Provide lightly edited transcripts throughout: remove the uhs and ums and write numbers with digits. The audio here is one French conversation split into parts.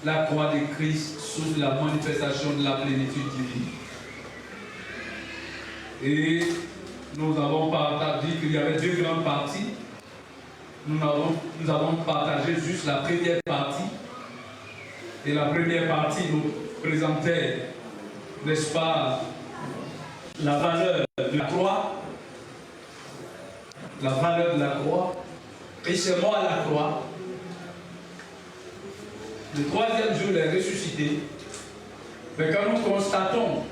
La croix de Christ sous la manifestation de la plénitude divine. Et nous avons dit qu'il y avait deux grandes parties. Nous avons partagé juste la première partie. Et la première partie nous présentait, n'est-ce pas, la valeur de la croix. La valeur de la croix. Et c'est moi à la croix. Le troisième jour, il est ressuscité. Mais quand nous constatons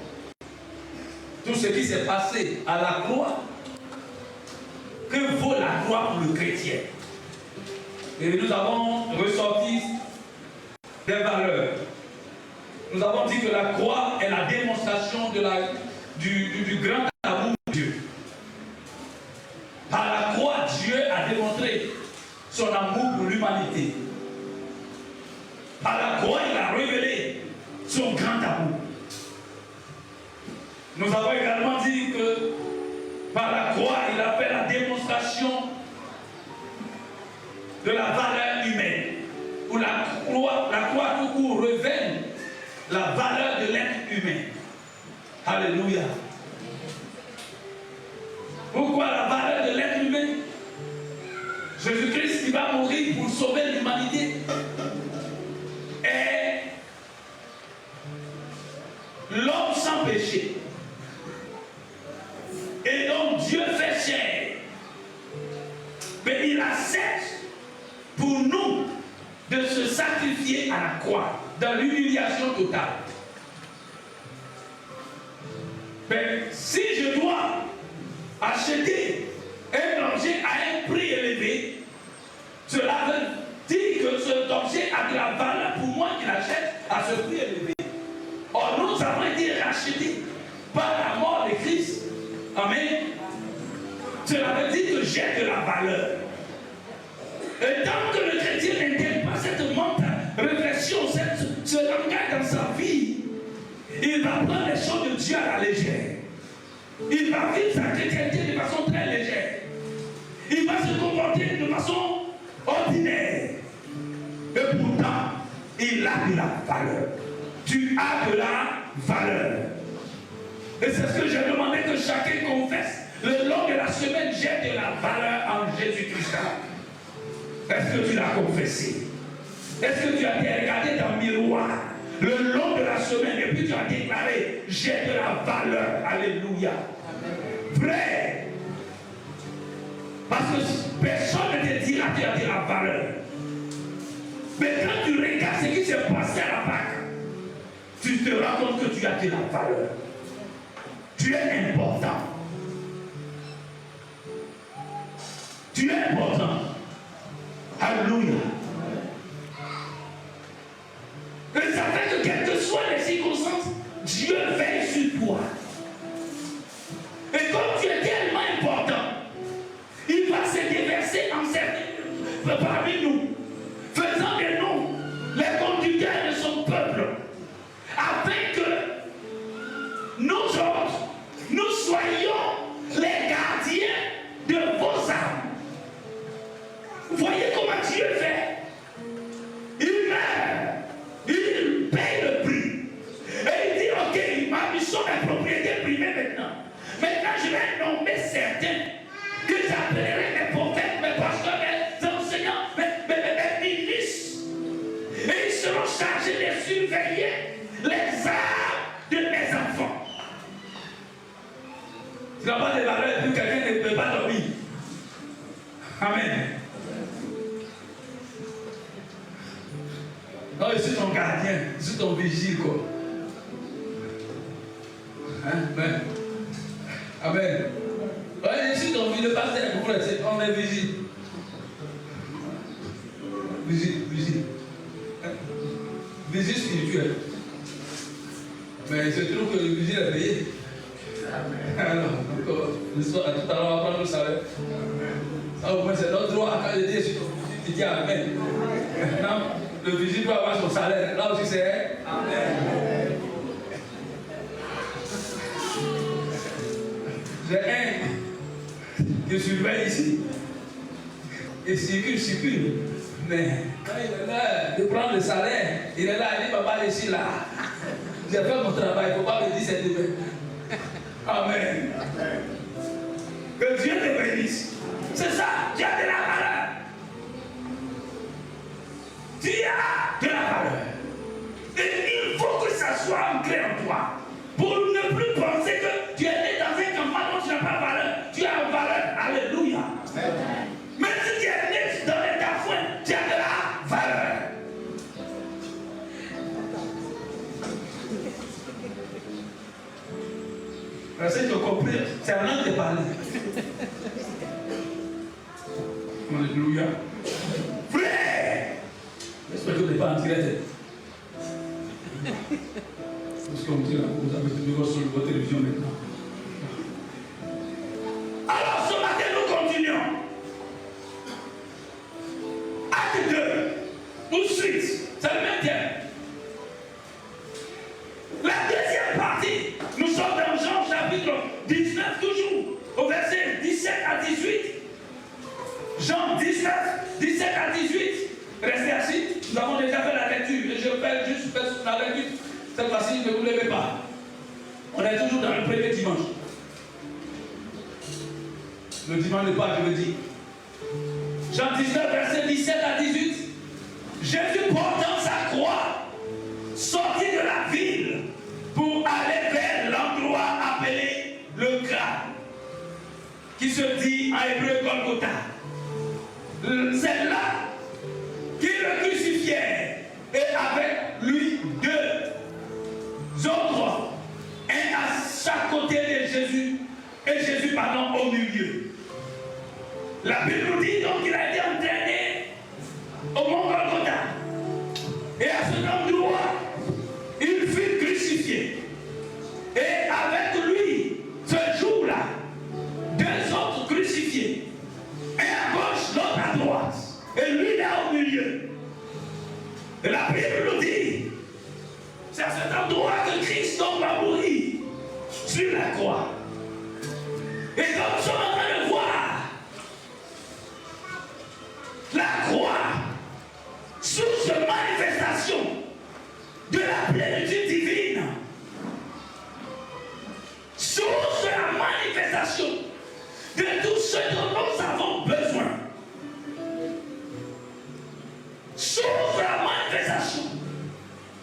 tout ce qui s'est passé à la croix, que vaut la croix pour le chrétien? Et nous avons ressorti des valeurs. Nous avons dit que la croix est la démonstration du grand amour de Dieu. Par la croix, Dieu a démontré son amour pour l'humanité. Par la croix, il a révélé son grand amour. Nous avons également dit que par la croix, il a fait la démonstration de la valeur humaine. Où la croix tout court révèle la valeur de l'être humain. Alléluia. Pourquoi la valeur de l'être humain? Jésus-Christ qui va mourir pour sauver l'humanité est l'homme sans péché. Et donc Dieu fait chair. Mais il accepte pour nous de se sacrifier à la croix, dans l'humiliation totale. Mais si je dois acheter un danger à un prix élevé, cela veut dire que ce danger a de la valeur pour moi qui l'achète à ce prix élevé. Or, nous avons été rachetés par la mort de Christ. Amen. Cela veut dire que j'ai de la valeur. Et tant que le chrétien n'intègre pas cette réflexion, ce langage dans sa vie, il va prendre les choses de Dieu à la légère. Il va vivre sa chrétienté de façon très légère. Il va se comporter de façon ordinaire. Et pourtant, il a de la valeur. Tu as de la valeur. Et c'est ce que j'ai demandé que chacun confesse. Le long de la semaine, j'ai de la valeur en Jésus-Christ. Est-ce que tu l'as confessé? Est-ce que tu as regardé dans le miroir le long de la semaine et puis tu as déclaré j'ai de la valeur? Alléluia. Vrai. Parce que personne ne te dira que tu as de la valeur. Mais quand tu regardes ce qui s'est passé à la Pâque, tu te rends compte que tu as de la valeur. Tu es important. Tu es important. Alléluia. Et ça fait que quelles que soient les circonstances, Dieu veille sur toi. Et comme tu es tellement important, il va se déverser en certains parmi nous, faisant de nous les conducteurs de son peuple, afin que nous autres, nous soyons les gardiens de vos âmes. Vous voyez comment Dieu fait? Il meurt, il paye le prix. Et il dit, ok, ma mission est propriété privée maintenant. Maintenant, je vais nommer certains que j'appellerai mes prophètes, mes pasteurs, mes enseignants, mes ministres. Et ils seront chargés de surveiller les âmes de mes enfants. Tu n'as pas de valeur et puis quelqu'un ne peut pas dormir. Amen. Non, je suis ton gardien, je suis ton vigile, quoi. Amen. Amen. Ouais, je suis ton vigile, le pasteur, on est vigile. Vigile. Vigile spirituel. Mais il se trouve que le vigile est payé. Alors, le soir, tout à l'heure, on va prendre le salaire. Ça, au moins, c'est notre droit. Quand je dis, tu dis Amen. Maintenant, le vigile doit avoir son salaire. Là aussi, c'est Amen. J'ai un qui surveille ici. Il circule. Mais quand il est là, il prend le salaire. Il est là, il dit, papa, je suis là. J'ai fait mon travail, il ne faut pas me dire c'est demain. Amen. Que Dieu te bénisse. C'est ça, tu as de la valeur. Tu as de la valeur. Et il faut que ça soit ancré en toi. Pour ne plus penser que tu es né dans un campement dont tu n'as pas de valeur. Tu as une valeur. Alléluia. Même si tu es né dans les tafouins, tu as de la valeur. Parce que tu as compris, c'est un langue de parler. Alléluia. Frère! J'espère que tu n'es pas en direct. Parce qu'on dit là, vous avez vu sur votre télévision maintenant. Alors ce matin, nous continuons. Acte 2. Tout de suite. C'est le même thème. La deuxième partie, nous sommes dans Jean chapitre 19, toujours, au verset 17 à 18. Jean 19, 17 à 18. Restez assis. Nous avons déjà fait la lecture. Et je vais juste faire la lecture. Cette fois-ci, ne vous levez pas. On est toujours dans le premier dimanche. Le dimanche de Pâques, je veux dire. Jean 19, verset 17 à 18. Jésus portant sa croix, sortit de la ville pour aller vers l'endroit appelé le Gras, qui se dit en hébreu Golgotha. C'est là qu'il le crucifiait et avec lui deux autres, un à chaque côté de Jésus et Jésus, au milieu. La Bible nous dit donc qu'il a été entraîné au mont Golgotha. Et à cet endroit, il fut crucifié. Et avec lui, ce jour-là, deux autres crucifiés. Un à gauche, l'autre à droite. Et lui là au milieu. Et la Bible nous dit, c'est à cet endroit que Christ donc va mourir sur la croix. Et comme nous sommes en train de voir, la croix, source de manifestation de la plénitude divine, source de la manifestation de tout ce dont nous avons besoin, source de la manifestation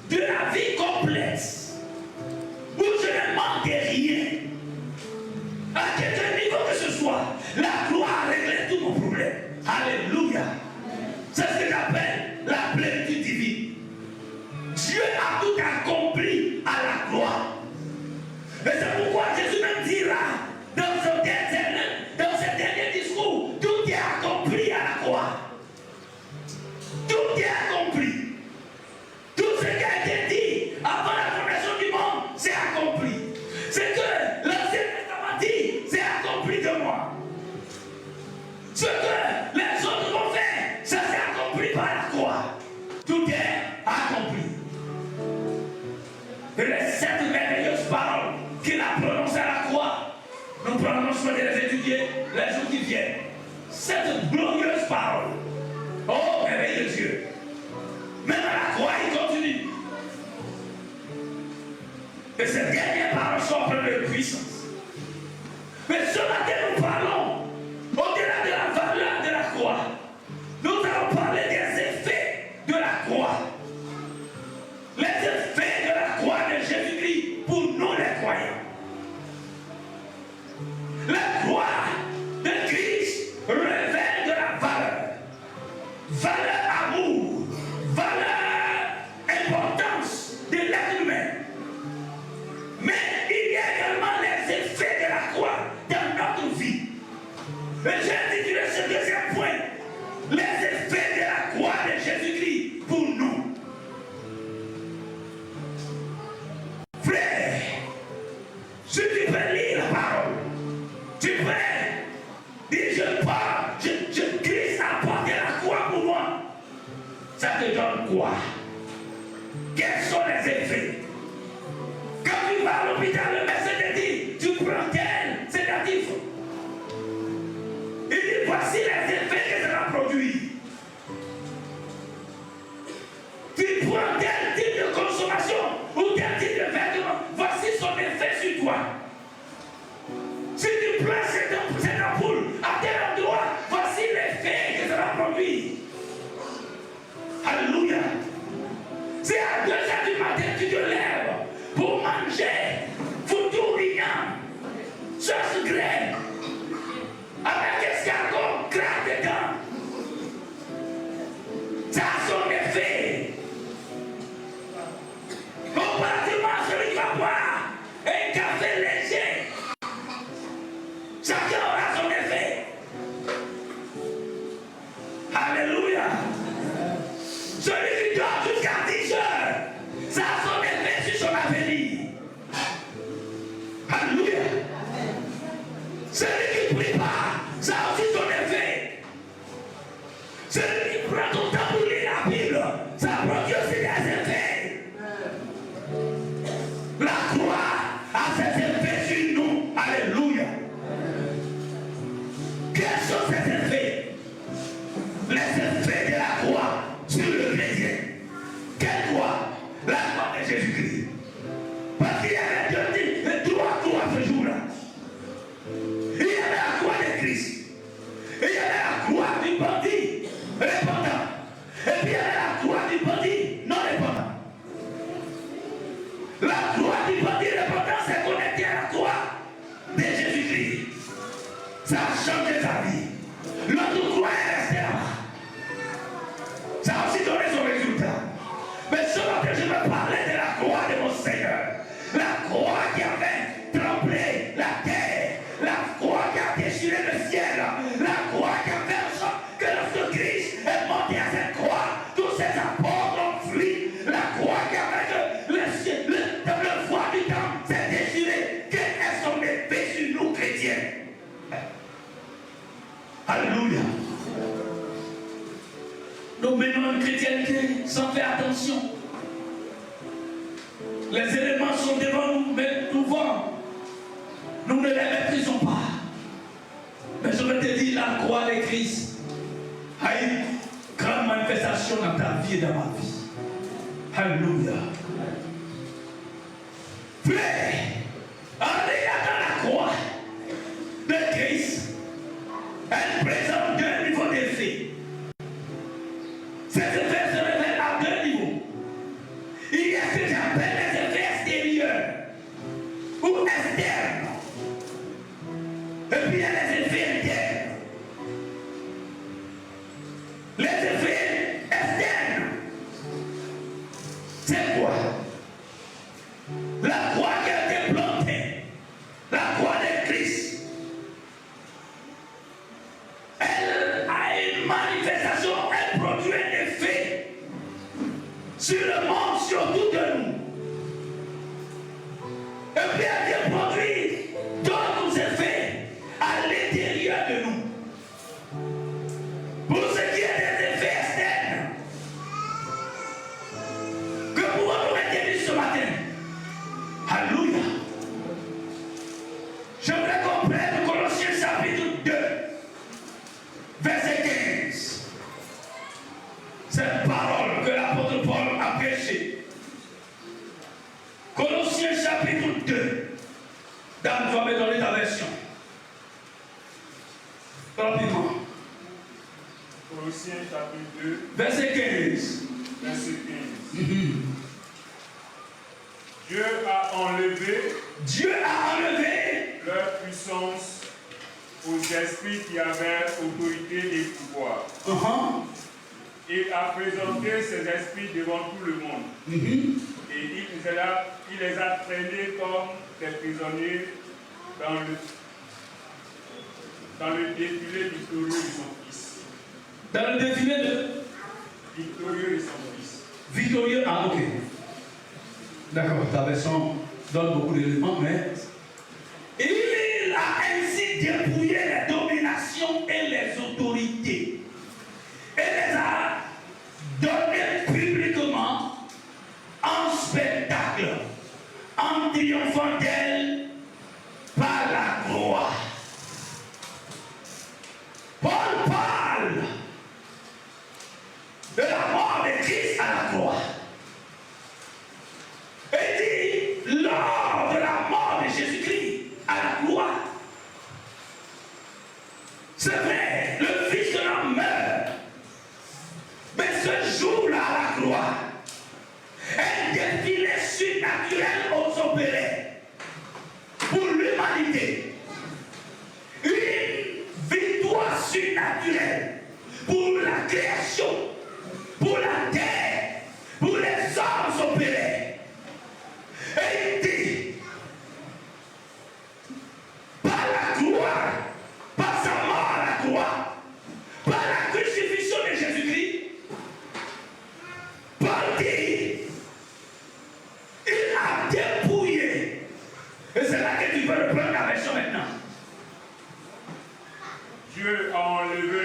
de la vie complète, où je ne manque rien, à quelque niveau que ce soit, la gloire a réglé tous mon problème. Alléluia. C'est ce que j'appelle la plénitude divine. Dieu a tout accompli à la gloire. Et c'est pourquoi Jésus même dira dans ce dernier discours, tout est accompli à la croix. Tout est accompli. Tout ce qui a été dit avant la fondation du monde, c'est accompli. C'est que l'Ancien Testament dit, c'est accompli de moi. Ce que les autres vont faire, ça s'est accompli par la croix. Tout est accompli. Et les 7 merveilleuses paroles qu'il a prononcées à la croix, nous prenons soin de les étudier les jours qui viennent. 7 glorieuses paroles. Oh, merveilleux Dieu. Même à la croix, il continue. Et ces dernières paroles sont pleines de puissance. Mais ce matin, nous parlons, au-delà de la valeur de la croix, nous allons parler des effets de la croix. Les effets de la croix de Jésus-Christ pour nous les croyants. La croix de Christ révèle de la valeur. Valeur amour, valeur importance de l'être humain. Mais il y a également les te donne quoi? Quels sont les effets? Quand tu vas à l'hôpital, le médecin te dit, tu prends tel sédatif. Il dit, voici les effets que ça va produire. Tu prends tel type de consommation ou tel type de vêtement, voici son effet sur toi. Si tu prends cette ampoule à tel endroit, voici l'effet que ça va produire. Alléluia. Si à 2 heures du matin tu te lèves pour manger foutourignan, sauce graine, avec escargot gras dedans, ça a son effet. Comparativement à celui qui va boire un café léger, chacun aura son effet. Alléluia. Celui qui dort jusqu'à 10 heures, ça a son effet sur son avenir. Alléluia. Celui qui ne prie pas, ça a aussi son effet. Celui qui prend ton temps pour lire la Bible, ça produit aussi des effets. La croix a ses effets sur nous. Alléluia. Quels sont ces effets? Les effets de la croix sur le chrétien. Quelle croix? La croix de Jésus-Christ. Parce qu'il y avait trois croix ce jour-là. Il y avait la croix de Christ. Il y avait la croix du bandit répandant. Et puis il y avait la croix du bandit non répandant. La croix du bandit répandant s'est connectée à la croix de Jésus-Christ. Ça a changé sa vie. L'autre croix est restée là-bas. Ça a aussi donné son résultat. Mais ce matin, je veux parler de la croix de mon Seigneur. La croix qui avait tremblé la terre. La croix qui a déchiré le ciel. La croix qui a fait en sorte que lorsque Christ est monté à cette croix, tous ses apôtres ont fui. La croix qui a fait que le foie du temps s'est déchiré. Quel est son effet sur nous chrétiens? Alléluia. Nous menons une chrétienté sans faire attention. Les éléments sont devant nous, mais souvent, nous ne les méprisons pas. Mais je vais te dire, la croix de Christ a une grande manifestation dans ta vie et dans ma vie. Alléluia. Frère, allez dans la croix de Christ. Elle présente deux niveaux d'effet. Ces effets se révèlent à deux niveaux. Il y a ce que j'appelle les effets extérieurs ou externes. Et puis il y a les effets internes. Les effets externes, c'est quoi? La croix qui a été plantée, la croix de Christ, elle a une manifestation, elle produit un effet sur le monde, sur tout de nous. Et puis elle produit d'autres effets à l'intérieur de nous. Pour ce qui est des effets externes, que pouvons-nous retenir ce matin? Alléluia. J'aimerais qu'on prenne Colossiens chapitre 2, verset 15. Cette parole que l'apôtre Paul a prêchée. Colossiens chapitre 2. Dame, tu vas me donner ta version. Rapidement. Colossiens chapitre 2. Verset 15. Verset 15. Dieu a enlevé leur puissance aux esprits qui avaient autorité et pouvoir. Il a présenté ces esprits devant tout le monde. Et il les a traînés comme des prisonniers dans le défilé victorieux de son Fils. Dans le défilé de victorieux de son Fils. Victorieux, ah ok. D'accord, ta version donne beaucoup d'éléments, mais il a ainsi dépouillé les dominations et les autorités. Et les a donné triomphant d'elle par la croix. Paul parle de la mort de Christ à la croix. Et dit, lors de la mort de Jésus-Christ à la croix, c'est vrai, le Fils de l'homme meurt. Mais ce jour-là à la croix, un défilé surnaturel opérait pour l'humanité. Une victoire surnaturelle pour la création, pour la terre, pour les hommes s'opérer. Et il dit, par la gloire, par sa mort à la croix, par la crucifixion de Jésus-Christ, Paul dit, il a dépouillé. Et c'est là que tu peux reprendre la version maintenant. Dieu a enlevé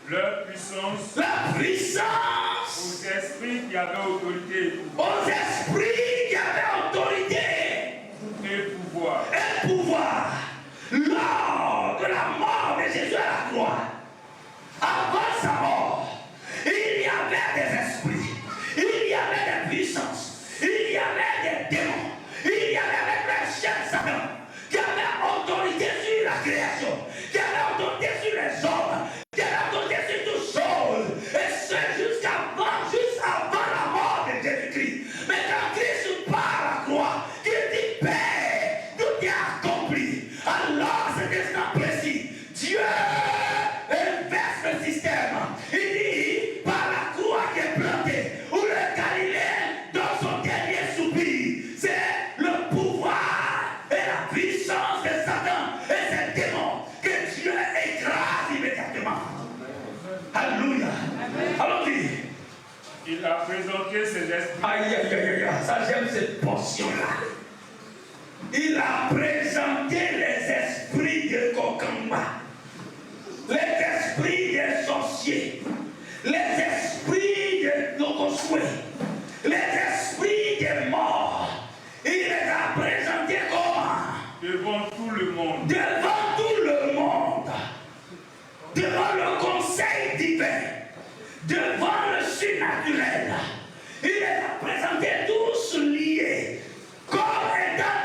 leur puissance. La puissance. Aux esprits qui avaient autorité et pouvoir. Aux esprits qui avaient autorité et pouvoir. Lors de la mort de Jésus à la croix, avant sa mort, il y avait des esprits, il y avait des puissances, il y avait des démons, il y avait le chien Satan qui avait autorité sur la création, qui avait autorité sur les hommes, qui avait autorité sur toutes choses. Et c'est juste avant la mort de Jésus-Christ. Mais quand Christ part à la croix, qu'il dit Père, tout est accompli. Alors c'est instant précis. Dieu inverse le système. Il dit par la croix qui est plantée, où le Galiléen dans son dernier soupir, c'est le pouvoir et la puissance de Satan et ses démons que Dieu écrase immédiatement. Alléluia. Allons-y. Il a présenté ses esprits. Aïe, aïe, aïe, aïe, ça j'aime cette portion-là. Il a présenté les esprits de Kokamba, les esprits des sorciers, les esprits de Nokoswe, les esprits des morts. Il les a présentés comment? Devant tout le monde. Devant tout le monde. Devant le conseil divin. Devant le surnaturel. Il les a présentés tous liés. Comme étant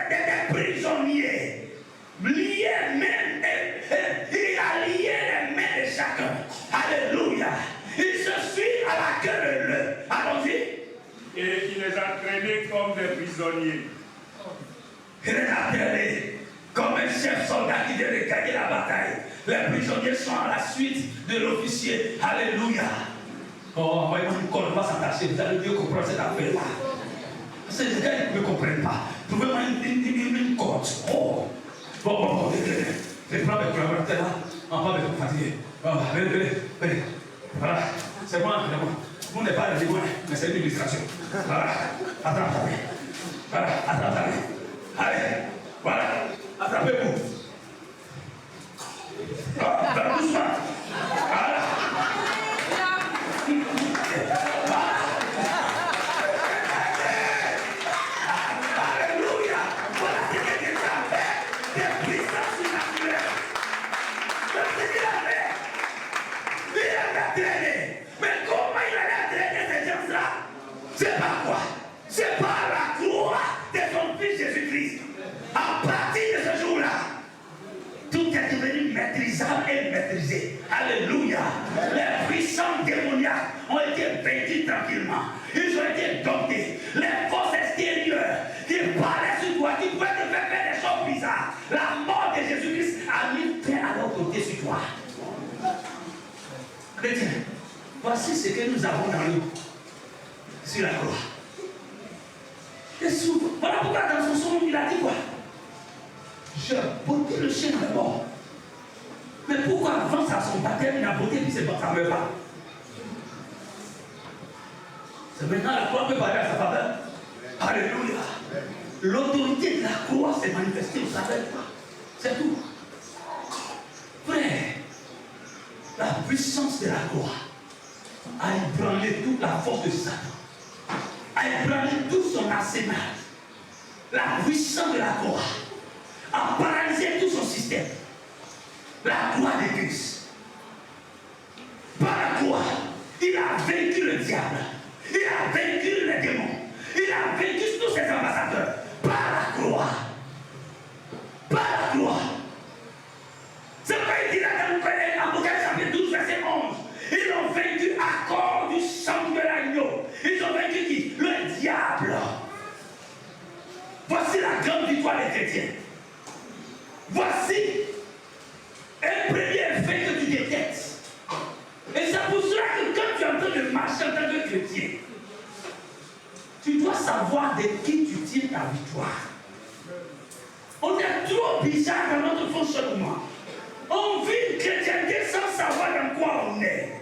des prisonniers. Liés même. Il a lié les mains de chacun. Alléluia. Il se suit à la queue de l'œuf. Allons-y. Et il les a traînés comme des prisonniers. Il les a traînés comme un chef soldat qui vient de gagner la bataille. Les prisonniers sont à la suite de l'officier. Alléluia. Oh, envoyez-moi une corde, on va s'attacher. Vous allez mieux comprendre cette affaire-là. C'est les gars qui ne me comprennent pas. Trouvez-moi une corde. Oh. Bon, je prends mes collaborateurs là. On va me fatiguer. Venez. Voilà. C'est moi, évidemment. Vous n'êtes pas les démons, mais c'est une illustration. Voilà. Attrapez. Voilà. Attrapez. Allez. Voilà. Attrapez-vous. Voilà. Doucement. Voilà. Alléluia. Voilà ce que Dieu a fait. Des puissances surnaturelles. C'est ce qu'il a fait. Il a traîné. Mais comment il a traîné ces gens-là? C'est par quoi? C'est par la croix de son fils Jésus-Christ. À partir de ce jour-là, tout est devenu maîtrisable et maîtrisé. Alléluia. Les puissances démoniaques ont été vaincus tranquillement. Ils ont été domptés. Les forces extérieures qui parlaient sur toi, qui pouvaient te faire des choses bizarres. La mort de Jésus-Christ a mis fin à l'autorité sur toi. Chrétien, voici ce que nous avons dans nous. Sur la croix. Et voilà pourquoi dans son son, il a dit quoi? Je bottais le chien de mort. Mais pourquoi avant ça, son baptême, il a botté puis c'est bon, ça ne meurt pas? C'est maintenant la croix peut parler à sa faveur. Alléluia. L'autorité de la croix s'est manifestée au travers de toi. C'est tout. Frère, la puissance de la croix a ébranlé toute la force de Satan. a ébranlé tout son arsenal. La puissance de la croix a paralysé tout son système. La croix de Christ. Par la croix, il a vaincu le diable. Il a vaincu les démons. Il a vaincu tous ses ambassadeurs. Par la croix. Par la croix. C'est pourquoi il dit là dans Apocalypse chapitre 12, verset 11. Ils ont vaincu à cause du sang de l'agneau. Ils ont vaincu qui? Le diable. Voici la grande victoire des chrétiens. Voici un premier effet que tu détectes. Et c'est pour cela que quand tu es en train de marcher en tant que chrétien, tu dois savoir de qui tu tires ta victoire. On est trop bizarre dans notre fonctionnement. On vit une chrétienté sans savoir dans quoi on est.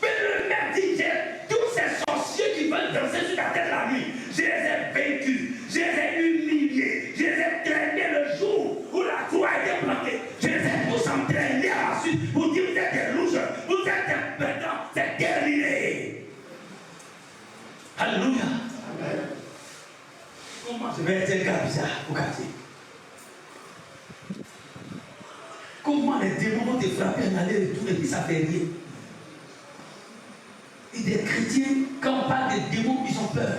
Mais le maître dit, tous ces sorciers qui veulent danser sur la tête la nuit, je les ai vaincus, je les ai humiliés, je les ai traînés le jour où la croix a été plantée. Je les ai tous entraînés à la suite pour dire vous êtes des louches, vous êtes des perdants, c'est terminé. Alléluia. Amen. Comment je vais être un gars bizarre au quartier? Comment les démons vont te frapper en aller-retour et puis ça fait rien? Et des chrétiens, quand on parle des démons, ils ont peur.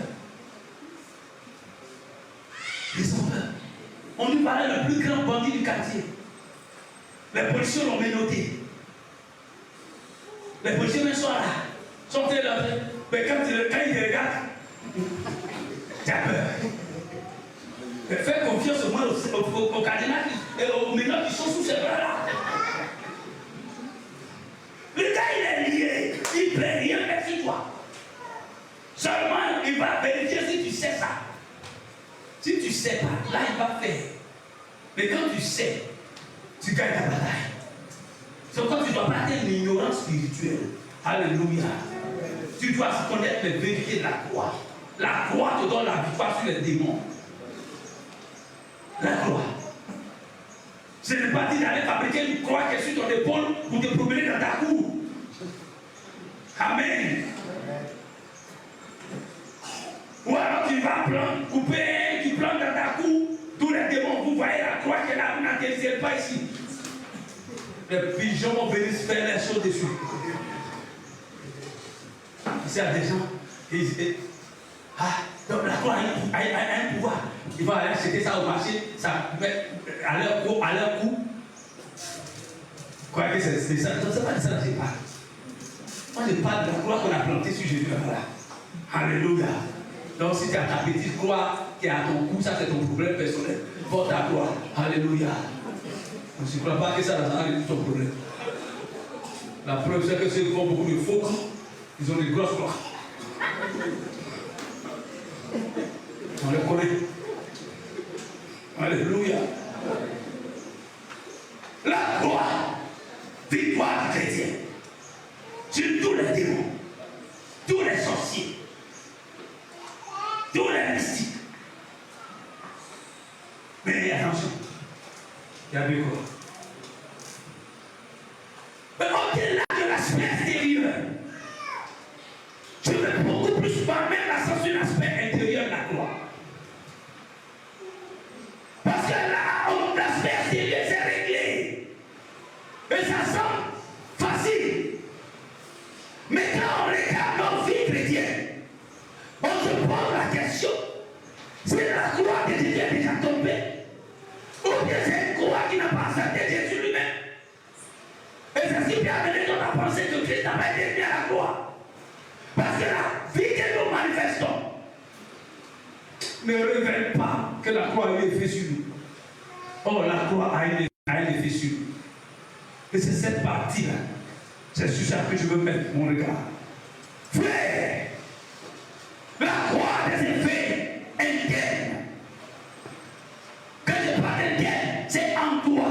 Ils ont peur. On lui parlait le plus grand bandit du quartier. Les policiers l'ont menotté. Les policiers même sont là. Sont là. Mais quand ils te regardent, tu as peur. Mais fais confiance au moins au cardinal et aux menotts qui sont sous ces bras-là. Le gars, il est lié. Il ne peut rien faire sur toi. Seulement, il va vérifier si tu sais ça. Si tu ne sais pas, là, il va faire. Mais quand tu sais, tu gagnes ta bataille. C'est pourquoi tu ne dois pas être une ignorance spirituelle. Alléluia. Tu dois connaître les vérités de la croix. La croix te donne la victoire sur les démons. La croix. Ce n'est pas dit d'aller fabriquer une croix qui est sur ton épaule pour te promener dans ta cour. Amen. Ou alors tu vas couper, tu plantes dans ta cour, tous les démons, vous voyez la croix qui est là, vous n'atterrissez pas ici. Les pigeons vont venir se faire les choses dessus. Ici, il y a des gens, donc la croix a un pouvoir. Ils vont aller acheter ça au marché, ça met à leur cou. Croyez que c'est ça. Non, c'est pas de ça que je parle. Moi, je parle de la croix qu'on a plantée sur Jésus. Voilà. Alléluia. Donc, si tu as ta petite croix qui est à ton cou, ça c'est ton problème personnel. Porte ta croix. Alléluia. Je ne crois pas que ça va résoudre ton problème. La preuve, c'est que ceux qui font beaucoup de faux, ils ont des grosses croix. On les connaît. Alléluia. La croix, victoire du chrétien. Sur tous les démons, tous les sorciers, tous les mystiques. Mais attention, il y a deux corps. Mais au-delà de l'aspect extérieur, je veux beaucoup plus mettre l'accent sur l'aspect intérieur de la croix. Parce que là, l'aspect extérieur, c'est réglé. Et ça semble facile. Mais quand on regarde nos vies chrétiennes, on se pose la question, c'est la croix de Jésus est déjà tombée, ou bien c'est une croix qui n'a pas accepté Jésus lui-même. Et c'est ce qui peut amener dans la pensée que Christ n'a pas été mis à la croix. Parce que la vie que nous manifestons ne révèle pas que la croix a eu effet sur nous. Oh, la croix a eu effet sur nous. Et c'est cette partie-là. C'est sur ça que je veux mettre mon regard. Frère, la croix des effets internes. Quand je parle d'interne, c'est en toi.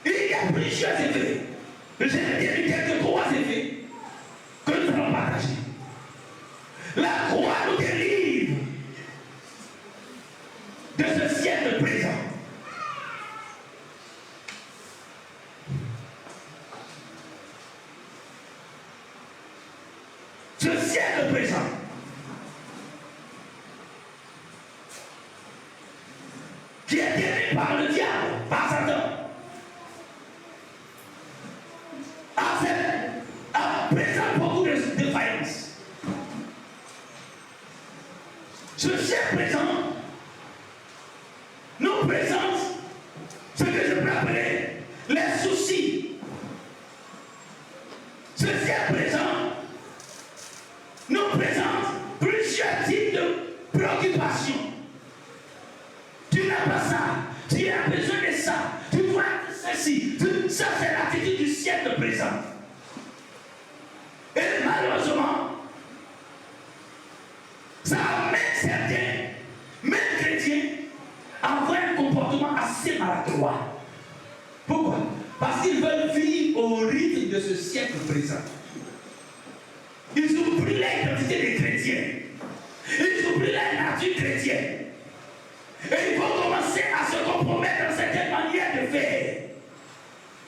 Il y a plusieurs effets. Je vais dire quelques trois effets que nous allons partager. La croix nous délivre de ce siècle présent. ce siècle présent, qui est tenu par le diable, par Satan, présente beaucoup de défaillances. Ce siècle présent nous présente ce que je peux appeler les soucis. Ce siècle présent nous présente plusieurs types de préoccupations. Tu n'as pas ça, tu as besoin de ça, tu dois ceci. Ça, c'est l'attitude du siècle présent. Et malheureusement, ça amène certains, même chrétiens, à avoir un comportement assez maladroit. Pourquoi? Parce qu'ils veulent vivre au rythme de ce siècle présent. Ils oublient l'identité des chrétiens. Ils oublient la nature chrétienne. Et ils vont commencer à se compromettre dans certaines manières de faire.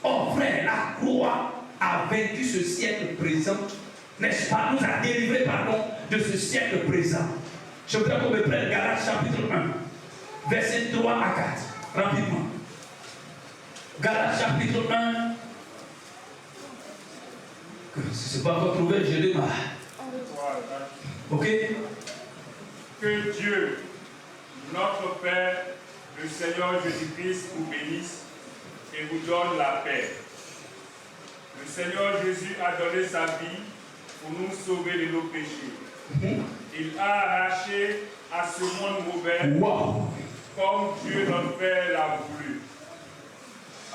Oh frère, la croix a vaincu ce siècle présent, n'est-ce pas? Nous a délivré, pardon, de ce siècle présent. Je voudrais qu'on me prenne Galates chapitre 1, versets 3 à 4, rapidement. Galates chapitre 1. Si ce n'est pas encore trouvé, je démarre. Ok? Que Dieu, notre Père, le Seigneur Jésus-Christ vous bénisse et vous donne la paix. Le Seigneur Jésus a donné sa vie pour nous sauver de nos péchés. Il a arraché à ce monde mauvais comme Dieu notre Père l'a voulu.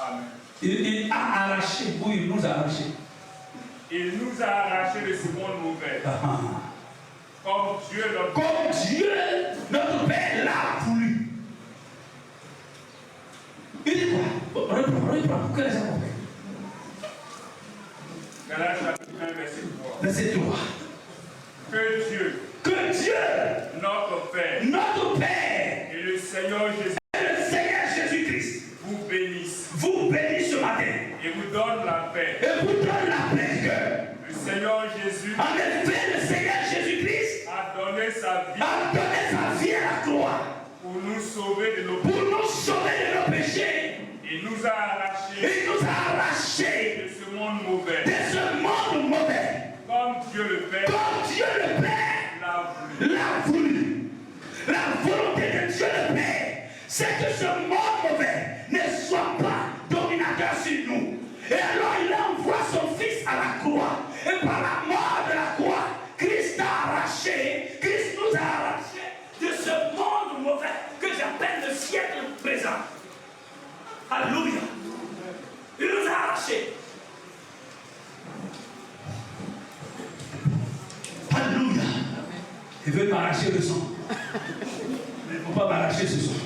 Amen. Il a arraché, oui, il nous a arraché. Il nous a arraché de ce monde mauvais. Comme Dieu notre Père l'a voulu. Il dit quoi? Reprends, pourquoi les gens Galates chapitre 1, verset 3. Verset 3. Que Dieu, notre Père, et le Seigneur Jésus-Christ, vous bénisse ce matin, et vous donne la paix. Le Seigneur Jésus, en effet, le Seigneur Jésus-Christ a donné sa vie à la croix pour nous sauver de nos péchés. Il nous a arrachés de ce monde mauvais. Comme Dieu le Père l'a voulu. La volonté de Dieu le Père, c'est que ce monde mauvais ne soit pas dominateur sur nous. Et alors il envoie son Fils à la croix. Et par la mort de la croix, Christ nous a arrachés de ce monde mauvais que j'appelle le siècle présent. Alléluia. Il nous a arrachés. Alléluia. Il veut m'arracher le sang. Il ne faut pas m'arracher ce sang.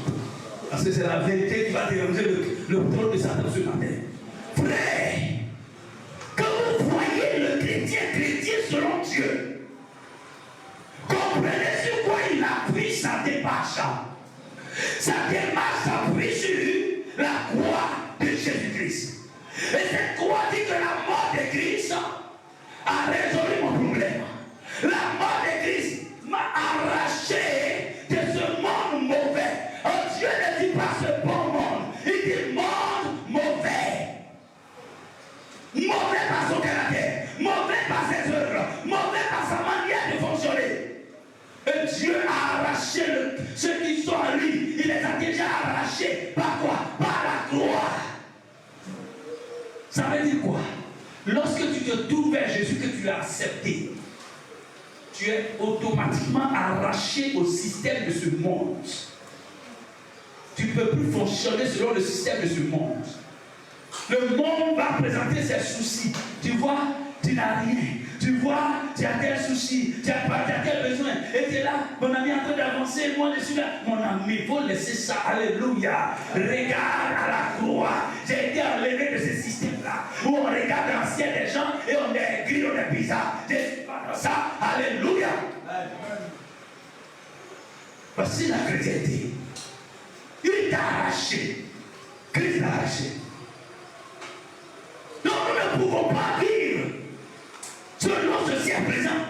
Parce que c'est la vérité qui va déranger le trône de Satan ce matin. Frère, quand vous voyez le chrétien selon Dieu, comprenez sur quoi il appuie sa démarche. Sa démarche s'appuie sur la croix de Jésus-Christ. Et cette croix dit que la mort de Christ a résolu mon problème. La mort de Christ m'a arraché de ce monde mauvais. Oh, Dieu ne dit pas ce bon monde, il dit monde mauvais. Mauvais par son caractère, mauvais par ses œuvres, mauvais par sa manière de fonctionner. Et Dieu a arraché ceux qui sont à lui. Il les a déjà arrachés. Par quoi? Par la croix. Ça veut dire quoi? Lorsque tu te tournes vers Jésus, que tu l'as accepté, tu es automatiquement arraché au système de ce monde. Tu ne peux plus fonctionner selon le système de ce monde. Le monde va présenter ses soucis. Tu vois, tu n'as rien. Tu vois, tu as tel souci, tu as tel besoin. Et tu es là, mon ami est en train d'avancer, moi je suis là. Mon ami, il faut laisser ça. Alléluia. Regarde à la croix. J'ai été enlevé de ce système-là. Où on regarde l'ancien des gens et on est gris, on est bizarre. Je ne suis pas dans ça. Alléluia. Voici la chrétienté. Il t'a arraché. Christ t'a arraché. Donc nous ne pouvons pas vivre selon ce siècle présent.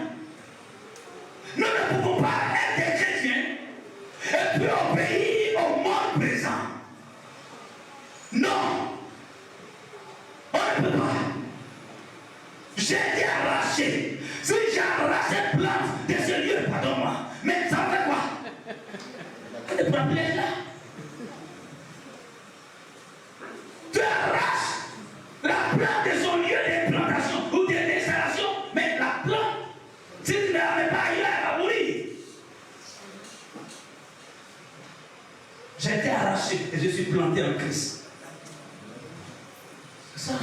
j'ai été arraché. Si j'ai arraché cette plante de ce lieu, pardonne-moi, mais ça fait quoi? Le problème là. Tu arraches la plante de son lieu d'implantation ou d'installation, mais la plante, si tu ne l'avais pas ailleurs, elle va mourir. J'ai été arraché et je suis planté en Christ. C'est ça.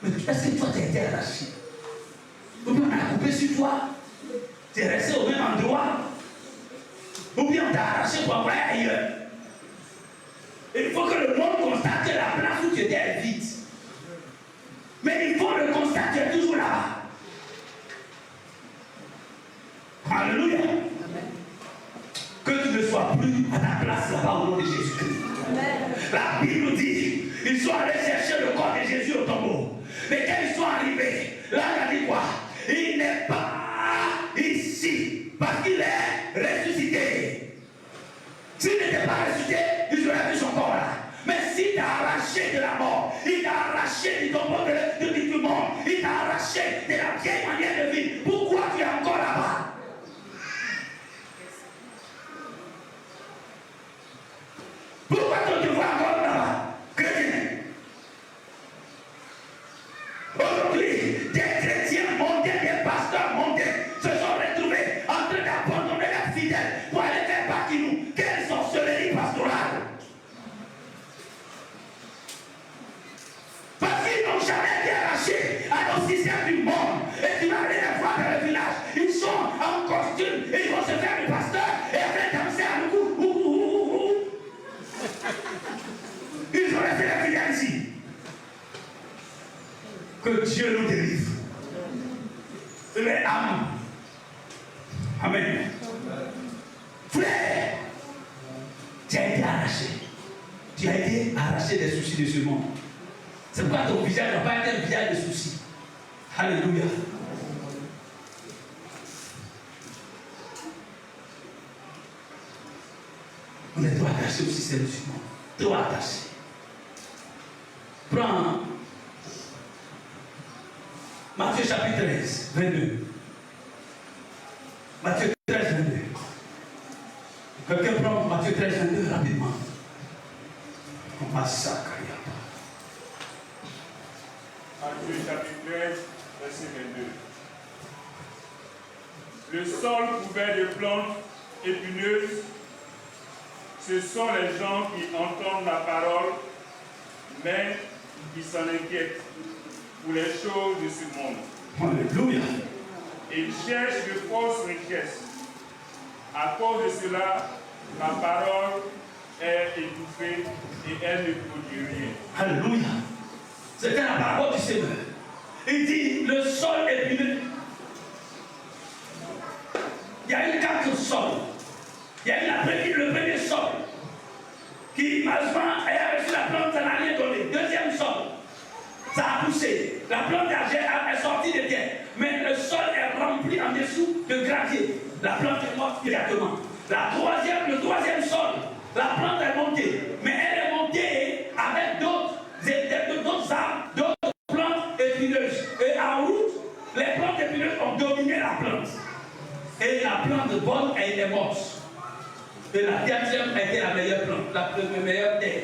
Mais est-ce que toi, tu as été arraché? Ou bien on a coupé sur toi? Tu es resté au même endroit? Ou bien on t'a arraché pour envoyer ailleurs? Il faut que le monde constate que la place où tu étais est vide. Mais il faut le constater, tu es toujours là-bas. Alléluia. Que tu ne sois plus à ta place là-bas au nom de Jésus-Christ. La Bible dit, ils sont allés chercher le corps de Jésus au tombeau. Mais quand ils sont arrivés, là il a dit quoi? Il n'est pas ici parce qu'il est ressuscité. S'il n'était pas ressuscité, ils auraient vu son corps là. Mais s'il t'a arraché de la mort, il t'a arraché du tombeau du monde, il t'a arraché de la vieille manière de vivre, pourquoi tu es encore là-bas? Pourquoi tu te vois encore là-bas, chrétien? Aujourd'hui, des chrétiens mondains, des pasteurs mondains se sont retrouvés en train d'abandonner leurs fidèles pour aller faire partie de nous. Quelle sorcellerie pastorale! Parce qu'ils n'ont jamais été arrachés à nos systèmes du monde. Et tu vas aller les voir dans le village. Ils sont en costume et ils vont se faire le pasteur et après danser à nous. Ils ont resté les fidèles ici. Que Dieu nous délivre. Les âmes. Amen. Frère, tu as été arraché. Tu as été arraché des soucis de ce monde. C'est pourquoi ton visage n'a pas été un visage de soucis. Alléluia. On est trop attaché au système du monde. Trop attaché. Prends Matthieu chapitre 13, 22. Matthieu 13, 22. Quelqu'un prend Matthieu 13, 22 rapidement. On massacre. Matthieu chapitre 13, verset 22. Le sol couvert de plantes épineuses, ce sont les gens qui entendent la parole, mais qui s'en inquiètent pour les choses de ce monde. Alléluia. Ils cherchent de fausses richesses. À cause de cela, la parole est étouffée et elle ne produit rien. Alléluia. C'était la parole du Seigneur. Il dit, le sol épineux. Il y a eu 4 sols. Il y a eu le premier sol qui, malheureusement, a reçu la plante, ça n'a rien donné. Deuxième sol, ça a poussé. La plante est sortie de terre. Mais le sol est rempli en dessous de gravier. La plante est morte directement. Le troisième sol, la plante est montée. Mais elle est montée avec d'autres arbres, d'autres plantes épineuses. Et en route, les plantes épineuses ont dominé la plante. Et la plante bonne, elle est morte. Et la deuxième était la meilleure plante, la meilleure terre.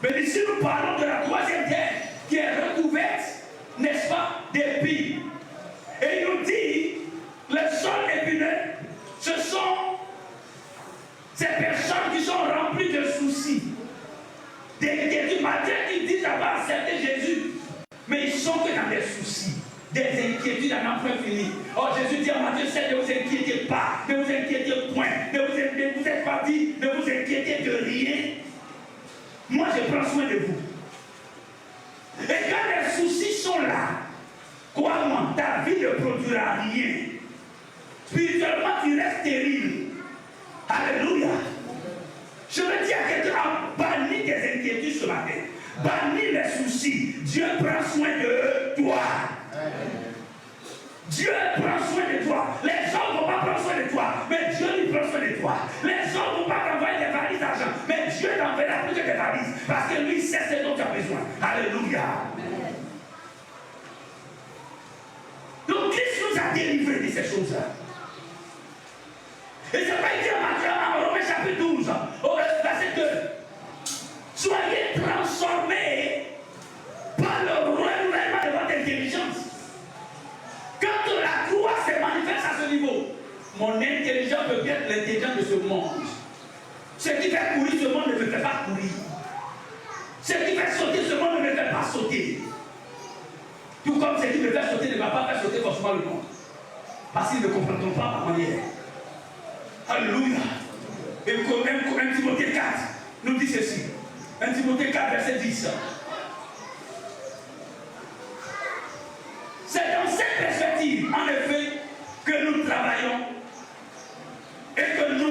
Mais ici, nous parlons de la troisième terre qui est recouverte, n'est-ce pas, d'épines. Et il nous dit, le sol épineux, ce sont ces personnes qui sont remplies de soucis, d'inquiétudes, malgré qu'ils disent avoir accepté Jésus, mais ils sont que dans des soucis, des inquiétudes à n'en point fini. Oh, Jésus dit à Matthieu 7, ne vous inquiétez pas, ne vous inquiétez point, ne vous êtes pas dit, ne vous inquiétez de rien. Moi, je prends soin de vous. Et quand les soucis sont là, crois-moi, ta vie ne produira rien. Spirituellement, tu restes stérile. Alléluia. Je veux dire à quelqu'un, bannis tes inquiétudes ce matin. Bannis les soucis. Dieu prend soin de toi. Dieu prend soin de toi. Les gens ne vont pas prendre soin de toi, mais Dieu lui prend soin de toi. Les gens ne vont pas t'envoyer des valises d'argent, mais Dieu t'enverra plus que des valises, parce que lui sait ce dont tu as besoin. Alléluia. a délivré de ces choses-là. Et c'est pas écrit en Romains chapitre 12, au verset 2. Soyez transformés par le renouvellement de votre intelligence. Quand la croix se manifeste à ce niveau, mon intelligence peut bien être l'intelligence de ce monde. Ce qui fait courir ce monde ne me fait pas courir. Ce qui fait sauter ce monde ne me fait pas sauter. Tout comme ce qui me fait sauter ne va pas faire sauter forcément le monde. Parce qu'ils ne comprendront pas ma manière. Alléluia. Et 1 Timothée 4 nous dit ceci. 1 Timothée 4, verset 10. C'est dans cette perspective, en effet, que nous travaillons et que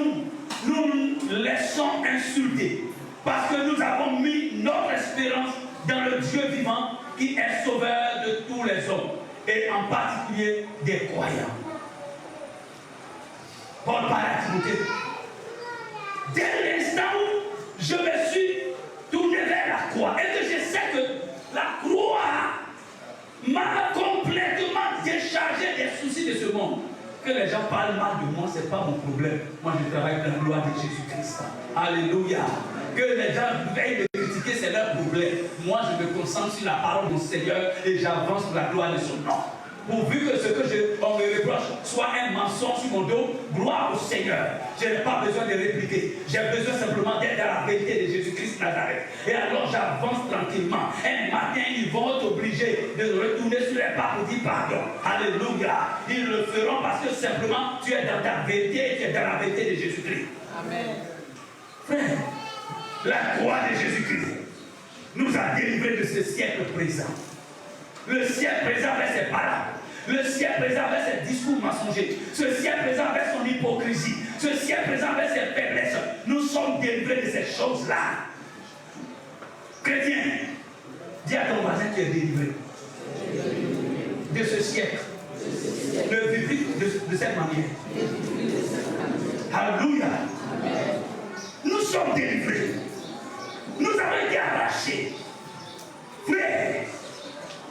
nous laissons insulter. Parce que nous avons mis notre espérance dans le Dieu vivant qui est sauveur de tous les hommes et en particulier des croyants. Paul parle à Timothée. Dès l'instant où je me suis tourné vers la croix et que je sais que la croix m'a complètement déchargé des soucis de ce monde, que les gens parlent mal de moi, ce n'est pas mon problème. Moi, je travaille dans la gloire de Jésus-Christ. Alléluia. Que les gens veillent de critiquer, c'est leur problème. Moi, je me concentre sur la parole du Seigneur et j'avance pour la gloire de son nom. Pourvu que ce que on me reproche soit un mensonge sur mon dos, gloire au Seigneur. Je n'ai pas besoin de répliquer. J'ai besoin simplement d'être dans la vérité de Jésus-Christ Nazareth. Et alors j'avance tranquillement. Un matin, ils vont t'obliger de retourner sur les pas pour dire pardon. Alléluia. Ils le feront parce que simplement tu es dans ta vérité et tu es dans la vérité de Jésus-Christ. Amen. Frère, la croix de Jésus-Christ nous a délivrés de ce siècle présent. Le siècle présent avec ses paroles. Le siècle présent avec ses discours mensongers. Ce siècle présent avec son hypocrisie. Ce siècle présent avec ses faiblesses. Nous sommes délivrés de ces choses-là. Chrétien, dis à ton voisin qui est délivré de ce siècle. Ne vis plus de cette manière. Alléluia. Nous sommes délivrés. Nous avons été arrachés. Frère,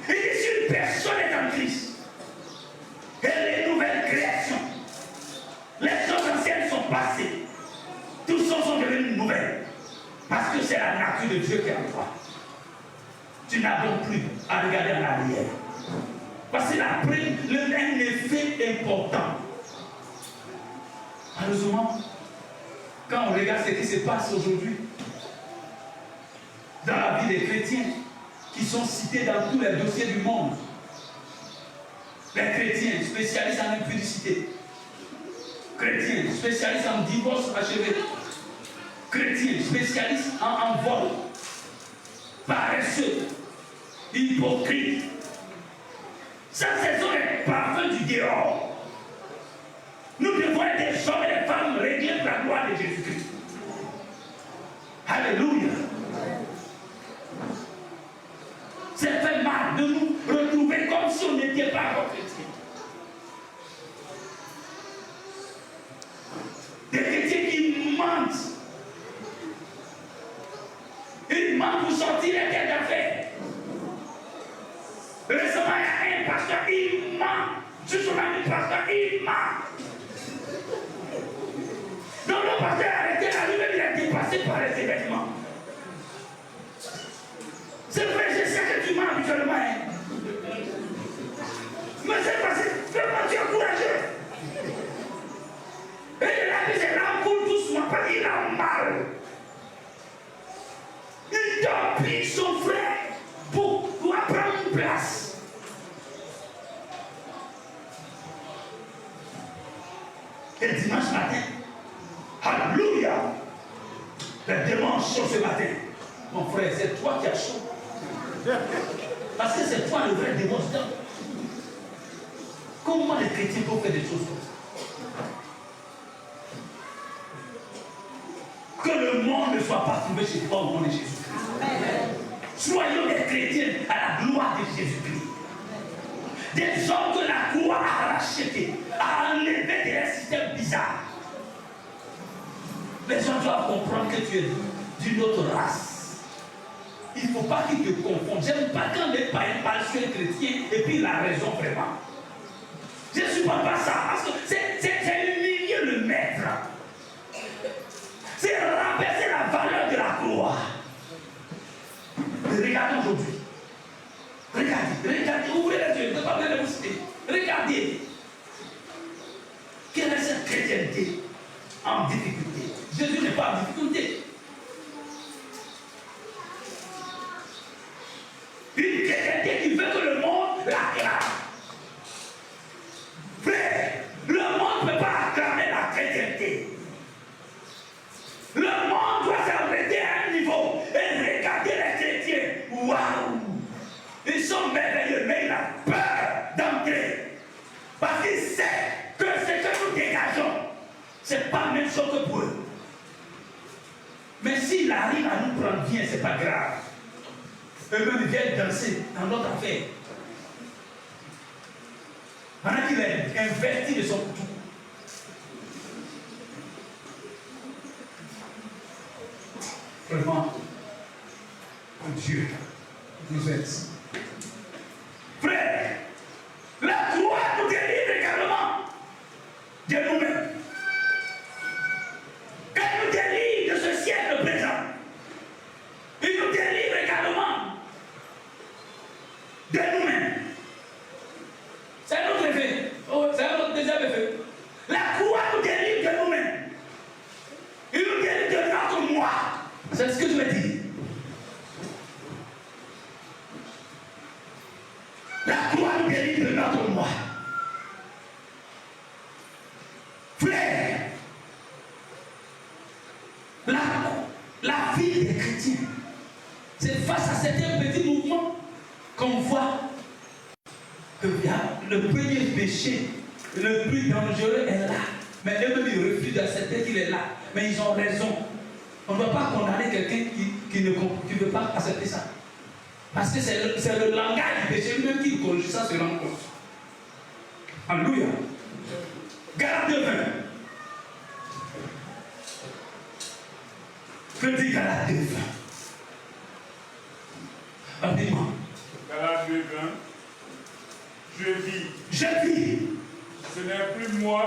et si une personne est en Christ, elle est une nouvelle création. Les choses anciennes sont passées. Toutes choses sont devenues nouvelles. Parce que c'est la nature de Dieu qui est en toi. Tu n'as donc plus à regarder en arrière. Parce qu'il a pris un effet important. Malheureusement, quand on regarde ce qui se passe aujourd'hui, dans la vie des chrétiens, qui sont cités dans tous les dossiers du monde. Les chrétiens spécialistes en impudicité. Chrétiens spécialistes en divorce achevé. Chrétiens spécialistes en vol. Paresseux. Hypocrites. Ça, ce sont les parfums du dehors. Nous devons être des hommes et des femmes réglés pour la gloire de Jésus-Christ. Alléluia. C'est fait mal de nous retrouver comme si on n'était pas chrétiens. Des chrétiens qui mentent. Ils mentent pour sortir les têtes d'affaires. Récemment, il y a un pasteur, il ment. Je suis un pasteur, il ment. Donc le pasteur a arrêté la lui-même, il a dépassé par les événements. C'est vrai, je sais que tu mens habituellement. Hein. Mais c'est parce que vraiment tu es courageux. Et la vie, c'est là pour doucement, parce qu'il a mal. Il t'empile son frère pour prendre une place. Et dimanche matin, alléluia, les démons sont ce matin. Mon frère, c'est toi qui as chaud. Parce que c'est toi le vrai démonstrateur. Comment les chrétiens peuvent faire des choses comme ça? Que le monde ne soit pas trouvé chez toi au nom de Jésus-Christ. Soyons des chrétiens à la gloire de Jésus-Christ. Des hommes que la croix a rachetés, a enlevé des systèmes bizarres. Les gens doivent comprendre que tu es d'une autre race. Il ne faut pas qu'ils te confondent. J'aime pas quand les païens parlent sur les chrétiens et puis la raison vraiment. Je ne supporte pas ça. Parce que c'est humilier le maître. C'est rabaisser la valeur de la gloire. Regardez aujourd'hui. Regardez, ouvrez les yeux, ne pas besoin de vous citer. Regardez. Quelle est cette chrétienté en difficulté? Jésus n'est pas en difficulté. Une chrétienté qui veut que le monde l'acclame. Frère, le monde ne peut pas acclamer la chrétienté. Le monde doit s'arrêter à un niveau et regarder les chrétiens. Waouh! Ils sont merveilleux, mais il a peur d'entrer. Parce qu'il sait que ce que nous dégageons, ce n'est pas la même chose que pour eux. Mais s'il arrive à nous prendre bien, ce n'est pas grave. Eux-mêmes ils viennent danser dans notre affaire. Pendant qu'il est investi de son couteau. Vraiment, que Dieu nous aide. Frère, la croix nous délivre également de nous-mêmes. Elle nous délivre de ce siècle présent. Il nous délivre également de nous-mêmes. C'est un autre effet. Oh, c'est un autre deuxième effet. La croix nous délivre de nous-mêmes. Il nous délivre de notre moi. C'est ce que je veux dire. La croix nous délivre de notre moi. Frère, la vie des chrétiens, c'est face à certains petits mouvements qu'on voit que le premier péché, le plus dangereux est là. Mais eux-mêmes, ils refusent d'accepter qu'il est là. Mais ils ont raison. On ne doit pas condamner quelqu'un qui ne veut pas accepter ça. Parce que c'est le langage du péché lui-même qui corrige ça, se rend compte. Alléluia. Galates 2:20. Que dit Galates 2:20? Rapidement. Galates 2:20. Je vis. Ce n'est plus moi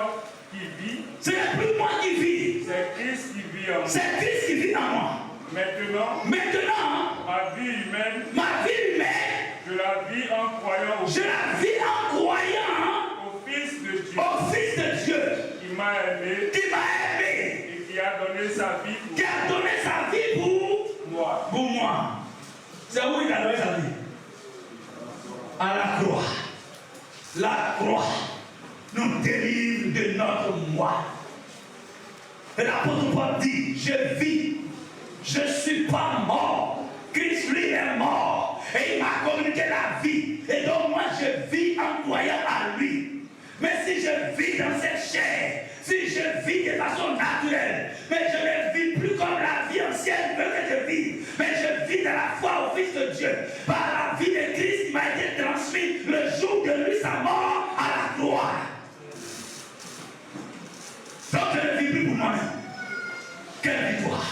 qui vis. Ce n'est plus moi qui vis. C'est Christ qui vit en moi. C'est Christ qui vit en moi. Maintenant, ma vie humaine, je la vis en croyant au Fils de Dieu, qui m'a aimé, et qui a donné sa vie pour moi. C'est où il a donné sa vie? À la croix. La croix nous délivre de notre moi. Et l'apôtre Paul dit, je vis, je ne suis pas mort. Christ lui est mort. Et il m'a communiqué la vie. Et donc moi je vis en croyant à lui. Mais si je vis dans cette chair, si je vis de façon naturelle, mais je ne vis plus comme la vie ancienne veut que je vive, mais je vis de la foi au Fils de Dieu. Par la vie de Christ qui m'a été transmise le jour de lui, sa mort à la gloire. Donc je ne vis plus pour moi-même. Quelle victoire!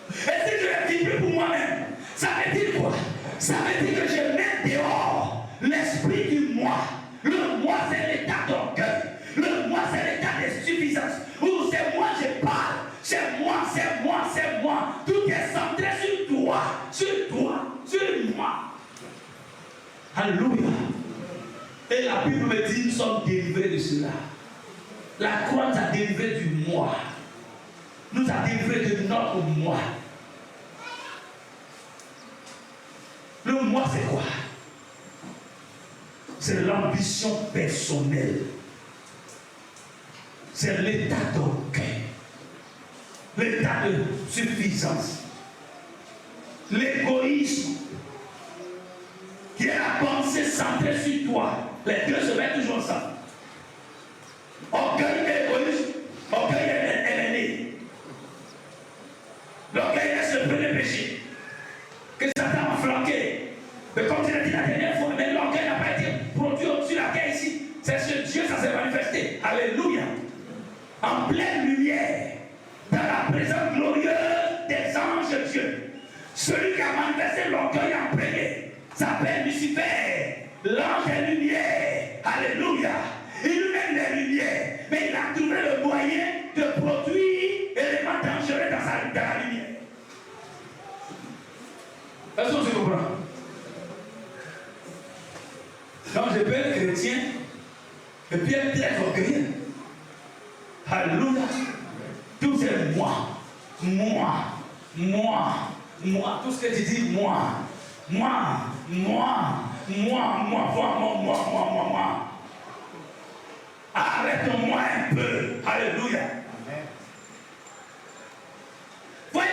Et si je ne vis plus pour moi-même, ça veut dire quoi? Ça veut dire que je mets dehors l'esprit du moi. Le moi, c'est l'état d'orgueil. Le moi, c'est l'état de suffisance. Où c'est moi, je parle. C'est moi, c'est moi, c'est moi. Tout est centré sur toi, sur moi. Alléluia. Et la Bible me dit, nous sommes délivrés de cela. La croix nous a délivrés du moi. Nous a délivrés de notre moi. Le moi, c'est quoi? C'est l'ambition personnelle. C'est l'état d'orgueil. L'état de suffisance. L'égoïsme. Qui est la pensée centrée sur toi. Les deux se mettent toujours ensemble. Orgueil et égoïsme. Orgueil est l'ennemi. L'orgueil est le premier péché. Que Satan a flanqué. Mais comme tu l'as dit la dernière fois, mais l'orgueil n'a pas été produit sur la terre ici. C'est ce Dieu, ça s'est manifesté. Alléluia. En pleine lumière, dans la présence glorieuse des anges de Dieu. Celui qui a manifesté l'orgueil en premier s'appelle Lucifer, l'ange des lumières. Alléluia. Il met chrétien et puis être très orgueilleux. Alléluia. Tout c'est moi. Tout ce que tu dis, moi. Arrête-moi un peu. Alléluia. Voyez,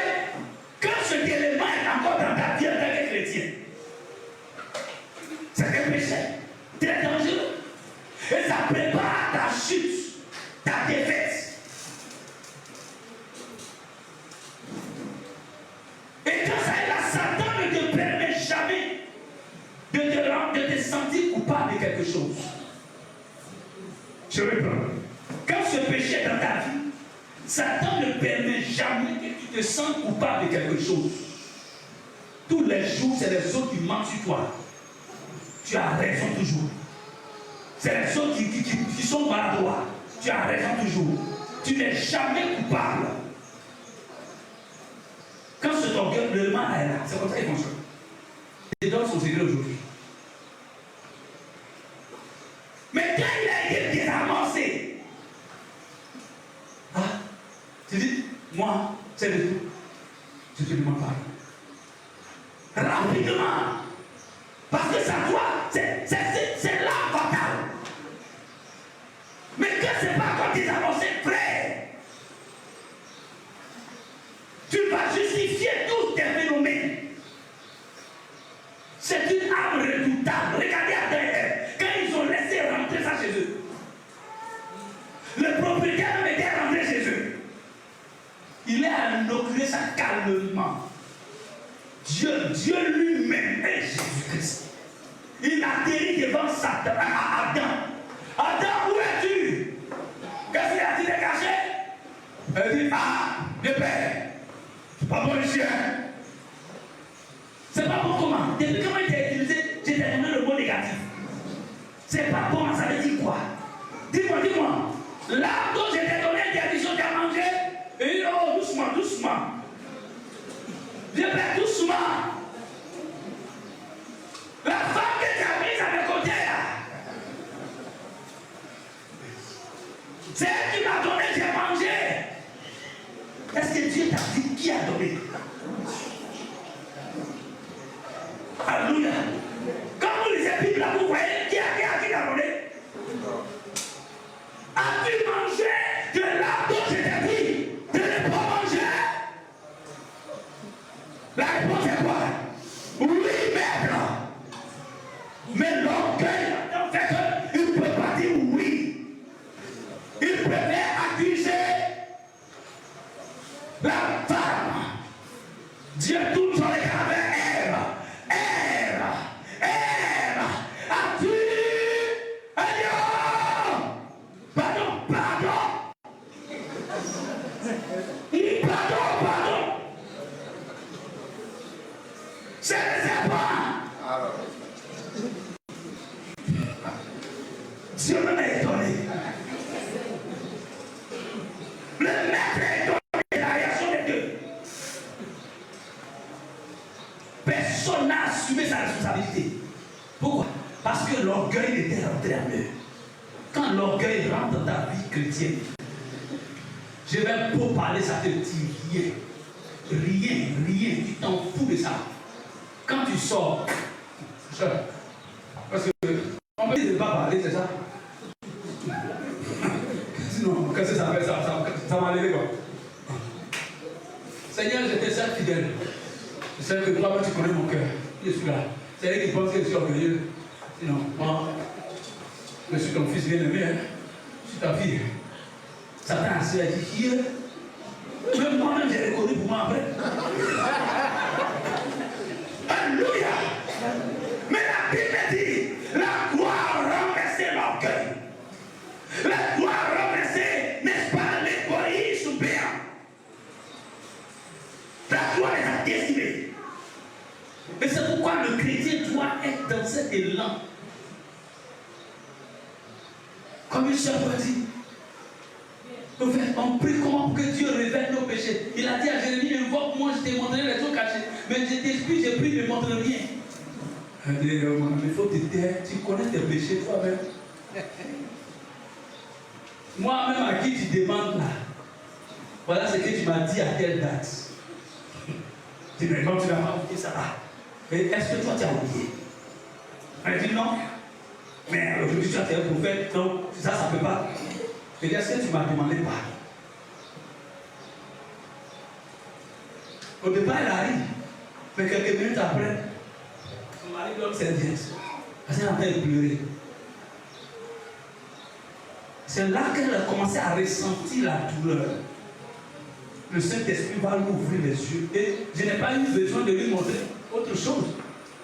quand cet élément est encore dans ta vie en tant que chrétien, c'est un péché très dangereux. Et ça prépare ta chute, ta défaite. Et quand ça est là, Satan ne te permet jamais de te sentir coupable de quelque chose. Je reprends. Quand ce péché est dans ta vie, Satan ne permet jamais que tu te sentes coupable de quelque chose. Tous les jours, c'est les autres qui mentent sur toi. Tu as raison toujours. C'est les autres qui sont maladroits. Tu as raison toujours. Tu n'es jamais coupable. Quand cet orgueil, le mal est là, c'est comme ça qu'il fonctionne. Il donne son secret aujourd'hui. Mais quand il a été désamancé, tu dis, moi, c'est le tout. Je te demande pas. Rapidement. Parce que ça doit, c'est là fatal. Mais quand c'est pas quand tu es avancé, frère, tu vas justifier tous tes phénomènes. C'est une arme redoutable. Regardez à derrière. Quand ils ont laissé rentrer ça chez eux, le propriétaire même était rentré chez eux. Il a inoculé ça calmement. Dieu lui-même est Jésus-Christ. Il atterrit devant Satan, Adam. Adam, où es-tu? Qu'est-ce qu'il a dit de cacher? Il dit, Dieu Père, c'est pas bon le chien. C'est pas bon comment? Depuis comment il t'a utilisé, j'ai donné le mot négatif. C'est pas bon, ça veut dire quoi? Dis-moi. Là dont j'ai donné interdiction de manger, et il dit, oh, doucement. Dieu Père, doucement. La femme que tu as mise à mes côtés là, c'est elle qui m'a donné, j'ai mangé. Est-ce que Dieu t'a dit qui a donné? Alléluia. Quand vous lisez la Bible, vous voyez qui a donné? As-tu mangé de l'arbre dont je t'ai dit de ne pas manger? La réponse est quoi? Oui, maître. Mais l'orgueil en fait qu'il ne peut pas dire oui. Il préfère accuser la femme. Dieu tourne sur les graveurs. Ève, as-tu un lion? Pardon. C'est le serpent. Dieu me est étonné. Le maître est étonné de la réaction des deux. Personne n'a assumé sa responsabilité. Pourquoi? Parce que l'orgueil était rentré en eux. Quand l'orgueil rentre dans ta vie chrétienne, je vais pour parler, ça te dit rien. Tu t'en fous de ça. Quand tu sors, parce que on me dit de ne pas parler, c'est ça? Sinon, qu'est-ce que ça fait? Ça m'a enlevé quoi? Seigneur, j'étais seul fidèle. Je sais que toi, tu connais mon cœur. Je suis là. C'est elle qui pense que je suis orgueilleux. Sinon, moi, je suis ton fils bien-aimé. Hein? Je suis ta fille. Satan a dit, même moi-même, j'ai reconnu pour moi après. Alléluia. Mais la Bible dit, la gloire renverser l'orgueil. La gloire renverser, n'est-ce pas, l'égoïsme béant. La gloire est décimée. Et c'est pourquoi le chrétien doit être dans cet élan. Comme une sœur m'a dit, on prie comment pour que Dieu révèle nos péchés. Il a dit à Jérémie, invoque-moi, je t'ai montré les choses cachées. Mais je t'explique, j'ai pris, ne montre rien. Il faut te taire, tu connais tes péchés toi-même. Moi-même à qui tu demandes là, voilà ce que tu m'as dit à telle date. Tu me dis, non, tu n'as pas oublié ça. Mais est-ce que toi tu as oublié? Elle dit non. Mais aujourd'hui tu as été un prophète, donc ça ne peut pas. Je dis, est-ce que tu m'as demandé pas? Au départ, elle arrive. Mais quelques minutes après, son mari donne serviette. Parce qu'elle est en train de pleurer. C'est là qu'elle a commencé à ressentir la douleur. Le Saint-Esprit va lui ouvrir les yeux. Et je n'ai pas eu besoin de lui montrer autre chose.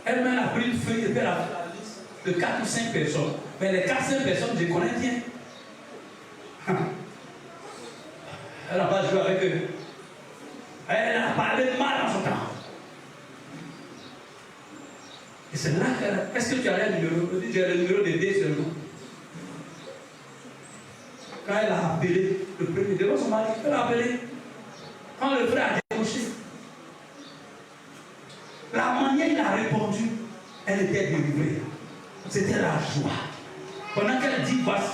Elle-même a pris une feuille et elle a fait la liste de 4 ou 5 personnes. Mais les 4 ou 5 personnes, je connais bien. Elle n'a pas joué avec eux. Elle a parlé mal en son temps. Et c'est là qu'elle. Est-ce que tu as le numéro? J'ai le numéro de D seulement. Quand elle a appelé le premier, devant son mari, elle a appelé. Quand le frère a décroché, la manière il a répondu, elle était délivrée. C'était la joie. Pendant qu'elle dit, voici,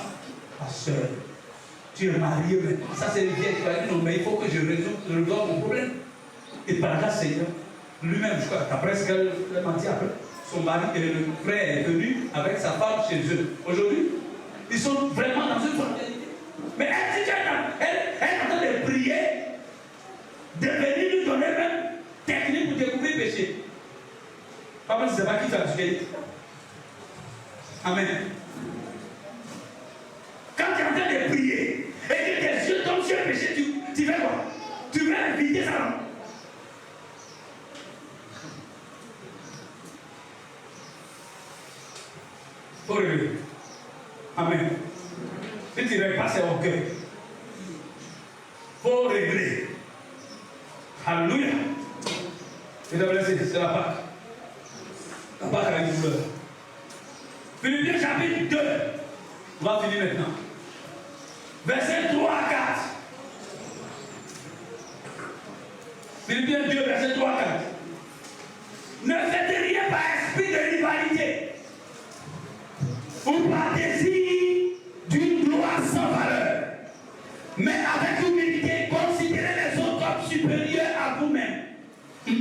ma soeur, tu es mariée maintenant. Ça c'est le vieil qui va dire, non, mais il faut que je résolve mon problème. Et par là, Seigneur, lui-même, je crois, après ce qu'elle m'a dit après, son mari et le frère est venu avec sa femme chez eux. Aujourd'hui, ils sont vraiment dans une fraternité. Mais elle dit elle est en train de prier, de venir nous donner même technique pour découvrir le péché. Pas si c'est pas qui t'a tué. Amen. Quand tu es en train de prier et que tes yeux tombent sur le péché, tu fais quoi? Tu veux éviter ça, non? Faut régler. Amen. Si tu ne règles pas, c'est orgueil. Faut régler. Alléluia. Et d'abord, c'est la Pâque. La Pâque a une douleur. Philippiens chapitre 2. On va finir maintenant. Verset 3 à 4. Philippiens 2, verset 3 à 4. Ne faites rien par esprit de rivalité ou par désir d'une gloire sans valeur, mais avec humilité, considérez les autres comme supérieurs à vous-même. Il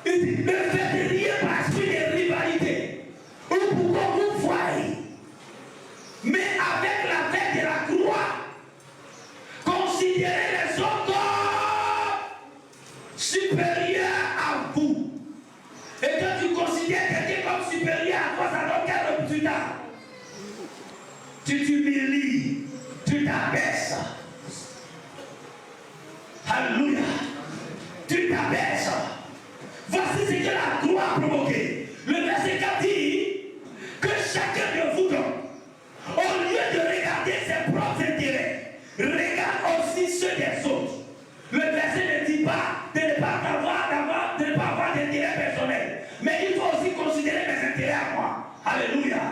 dit, ne faites rien par esprit de rivalité ou pour qu'on vous voie, mais avec la fête de la gloire, considérez les autres comme supérieurs à vous. Et quand tu considères quelqu'un comme supérieur à toi, ça donne quel résultat? Tu t'humilies, tu t'abaisses. Alléluia. Tu t'abaisses. Voici ce que la gloire a provoqué. Le verset 4 dit que chacun de vous, donc, au lieu de regarder ses propres intérêts, regarde aussi ceux des autres. Le verset ne dit pas de ne pas avoir d'intérêt personnel. Mais il faut aussi considérer mes intérêts à moi. Alléluia.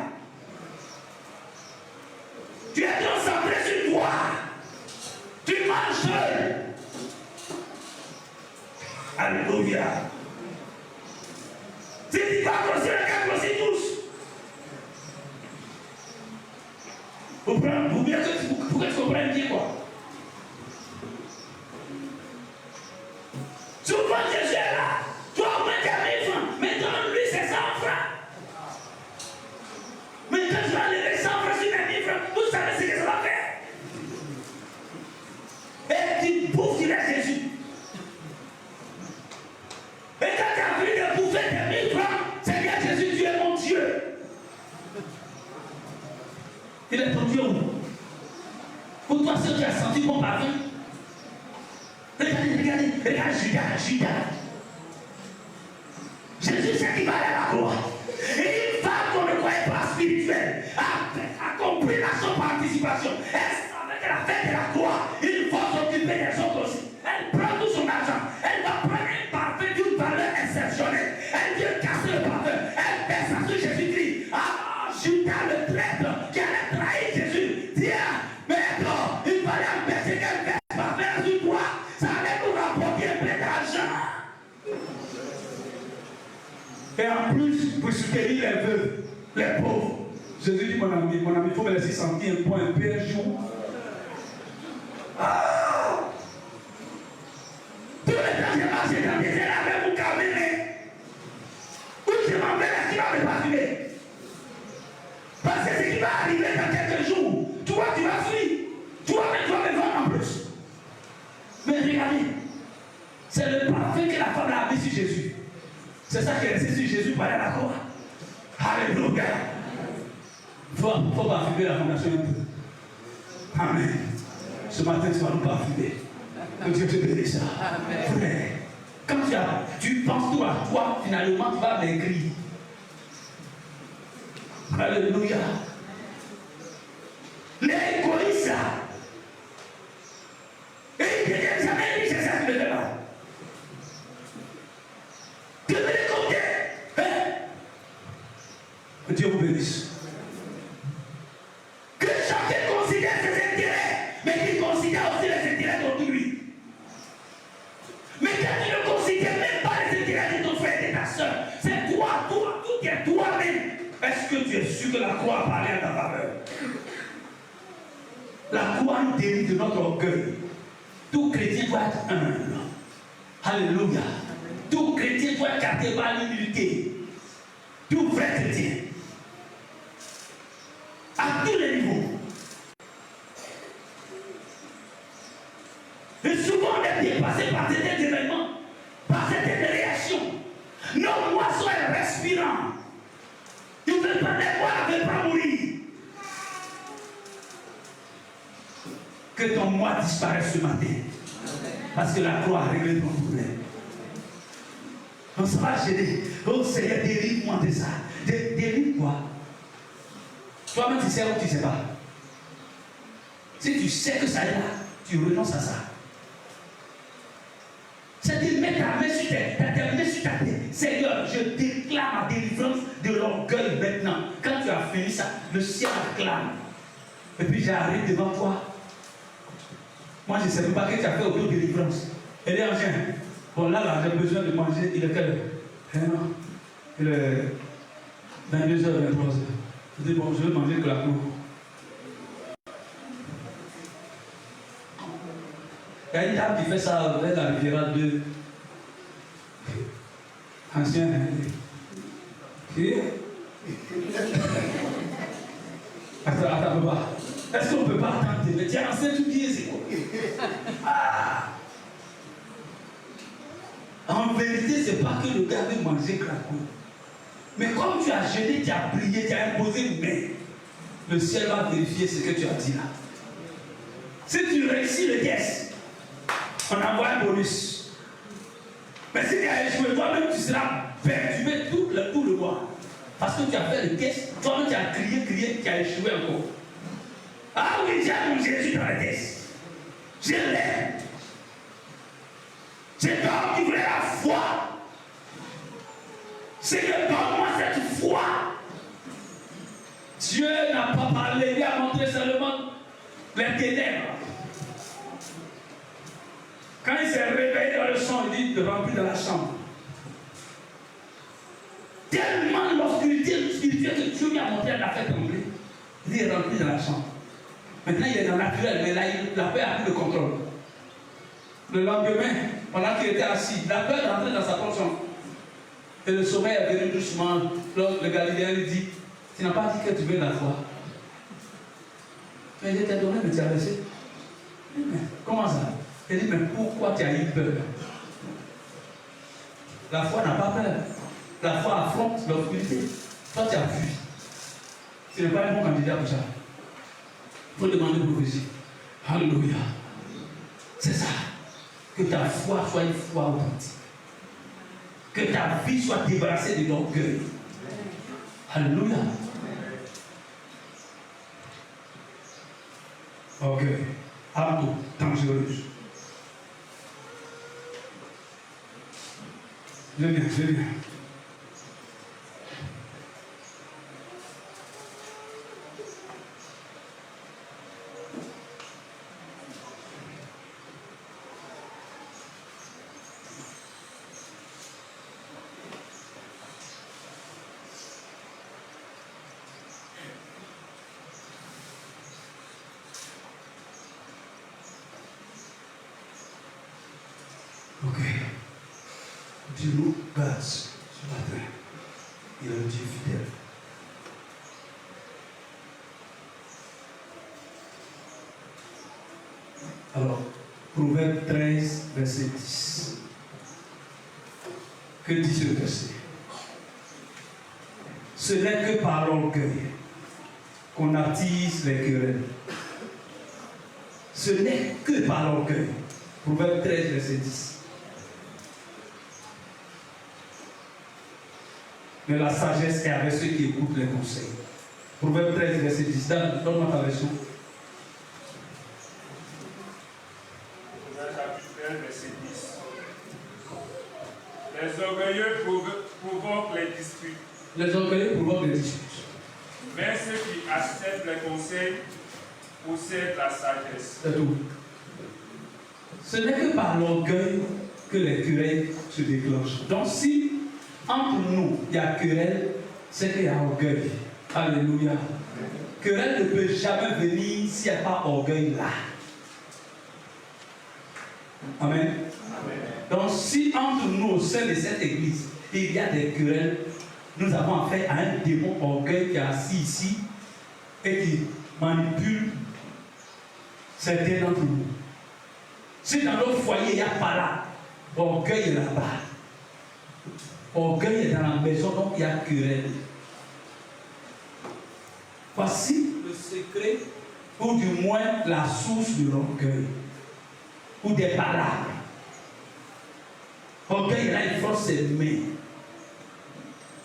Tu es concentré sur toi. Tu manges seul. Alléluia. Si tu vas grossir, regarde grossir tous. Pour que tu comprennes bien quoi. Souvent Jésus est là. Toi, au moins, tu as 1000 francs. Mais donne-lui ses 100 francs. Mais quand tu vas lever 100 francs sur mes 1000 francs, vous savez ce que ça va faire. Et tu bouffes, tu laisses Jésus. Et quand tu as fini de bouffer tes 1000 francs, Seigneur Jésus, tu es mon Dieu. Il est ton Dieu. Pour toi, si tu as senti bon parfum, regarde Judas. Jésus sait qu'il va aller à la croix. Et une femme qu'on ne croyait pas spirituelle a compris la son participation. Elle savait que la fête de la croix, il faut s'occuper des autres aussi. Elle prend tout son argent. Elle va prendre un parfum d'une valeur exceptionnelle. Elle vient casser le parfum. Elle fait ça sur Jésus-Christ. Ah, Judas le traître qui allait trahir Jésus. Tiens, maintenant, il fallait empêcher qu'elle fasse parfum sur toi. Ça allait nous rapporter un peu d'argent. supplie les veuves, les pauvres. Jésus dit, mon ami, il faut me laisser sentir un point un peu un jour. Ah! Tous les temps, j'ai marché dans des airs avec vous calmer. Oui, je m'en vais là, qui va me parfumer. Parce que ce qui va arriver dans quelques jours, tu vois, tu vas fuir. Tu vas me vendre en plus. Mais regardez, c'est le parfum que la femme a mis sur Jésus. C'est ça qui est resté sur Jésus pour aller à la croix. Alléluia. Il faut parfumer la fondation un peu. Amen. Ce matin, tu vas nous parfumer. Que Dieu te bénisse. Frère, quand tu penses tout à toi, finalement, tu vas maigrir. Alléluia. L'égoïste. Et il ne vient jamais dire c'est ça qui me fait mal. Que me l'écouter. Hein? Que Dieu vous bénisse. Que chacun considère ses intérêts, mais qu'il considère aussi les intérêts d'autrui. Mais quand tu ne considères même pas les intérêts de ton frère et de ta soeur, c'est toi, tout est toi-même. Est-ce que tu es sûr que la croix a parlé à ta faveur? La croix nous délivre de notre orgueil. Tout chrétien doit être humble. Alléluia. Tout chrétien doit être gardé par l'humilité. Tout vrai chrétien. À tous les niveaux. Et souvent on est dépassé par certains événements, par certaines réactions. Nos moissons sont respirants. Ils ne veulent pas les voir, ils ne veulent pas mourir. Que ton moi disparaisse ce matin. Parce que la croix a réglé ton problème. On sera gêné. Oh Seigneur, délivre-moi de ça. Délivre quoi? Toi-même, tu sais ou tu ne sais pas. Si tu sais que ça est là, tu renonces à ça. C'est-à-dire, mets ta main sur ta tête. Seigneur, je déclare ma délivrance de l'orgueil maintenant. Quand tu as fini ça, le ciel acclame. Et puis j'arrive devant toi. Moi, je ne sais même pas que tu as fait auto-délivrance. Elle est en jeûne. Bon, là, j'ai besoin de manger. Il est quelle heure? Il est 22h, 23h. Je dis, bon, je vais manger que la cour. Il y a une dame qui fait ça vers la rivière de ancien. Qui? Attends, papa. Est-ce qu'on ne peut pas attendre? Mais tu as lancé tout pied, c'est quoi? Ah! En vérité, ce n'est pas que le gars veut manger craco. Mais comme tu as jeûné, tu as prié, tu as imposé une main, le ciel va vérifier ce que tu as dit là. Si tu réussis le test, on envoie un bonus. Mais si tu as échoué, toi-même tu seras perturbé tout le mois. Parce que tu as fait le test, toi-même tu as crié, tu as échoué encore. Ah oui, j'ai mon Jésus dans le test. Je l'aime. C'est toi qui voulais la foi. Seigneur, donne-moi cette foi. Dieu n'a pas parlé, il a montré seulement les ténèbres. Quand il s'est réveillé dans le sang, il dit de remplir dans la chambre. Tellement l'obscurité spirituelle que Dieu lui a montré, elle l'a fait tomber. Il dit remplir dans la chambre. Maintenant il est dans le naturel, mais là la peur a pris le contrôle. Le lendemain, pendant qu'il était assis, la peur est rentrée dans sa propre chambre. Et le sommeil est venu doucement. Donc le Galiléen lui dit, tu n'as pas dit que tu veux la foi. Mais il t'a donné, mais tu as laissé. Mais comment ça? Il dit, mais pourquoi tu as eu peur? La foi n'a pas peur. La foi affronte l'obscurité. Toi, tu as fui. Tu n'es pas un bon candidat pour ça. Il faut demander prophétie. Alléluia. C'est ça. Que ta foi soit une foi authentique. Que ta vie soit débarrassée de l'orgueil. Alléluia. Orgueil. Arme dangereuse. Je viens. sur nos bases ce matin. Il est un Dieu fidèle. Alors, Proverbe 13, verset 10. Que dit ce verset? Ce n'est que par l'orgueil qu'on attise les querelles. Ce n'est que par l'orgueil. Proverbe 13, verset 10. Mais la sagesse est avec ceux qui écoutent les conseils. Proverbe 13, verset 10. Donne-moi ta version. Verset 10. Les orgueilleux provoquent les disputes. Les orgueilleux provoquent les disputes. Mais ceux qui acceptent les conseils possèdent la sagesse. C'est tout. Ce n'est que par l'orgueil que les querelles se déclenchent. Donc si entre nous il y a querelle, c'est qu'il y a orgueil. Alléluia. Querelle ne peut jamais venir s'il n'y a pas orgueil là. Amen. Amen. Donc si entre nous au sein de cette église il y a des querelles, nous avons affaire à un démon orgueil qui est assis ici et qui manipule certains d'entre nous. Si dans notre foyer il n'y a pas là, orgueil est là-bas. Orgueil est dans la maison, donc il y a querelle. Voici le secret, ou du moins la source de l'orgueil, ou des palabres. Orgueil, là, il force ses mains.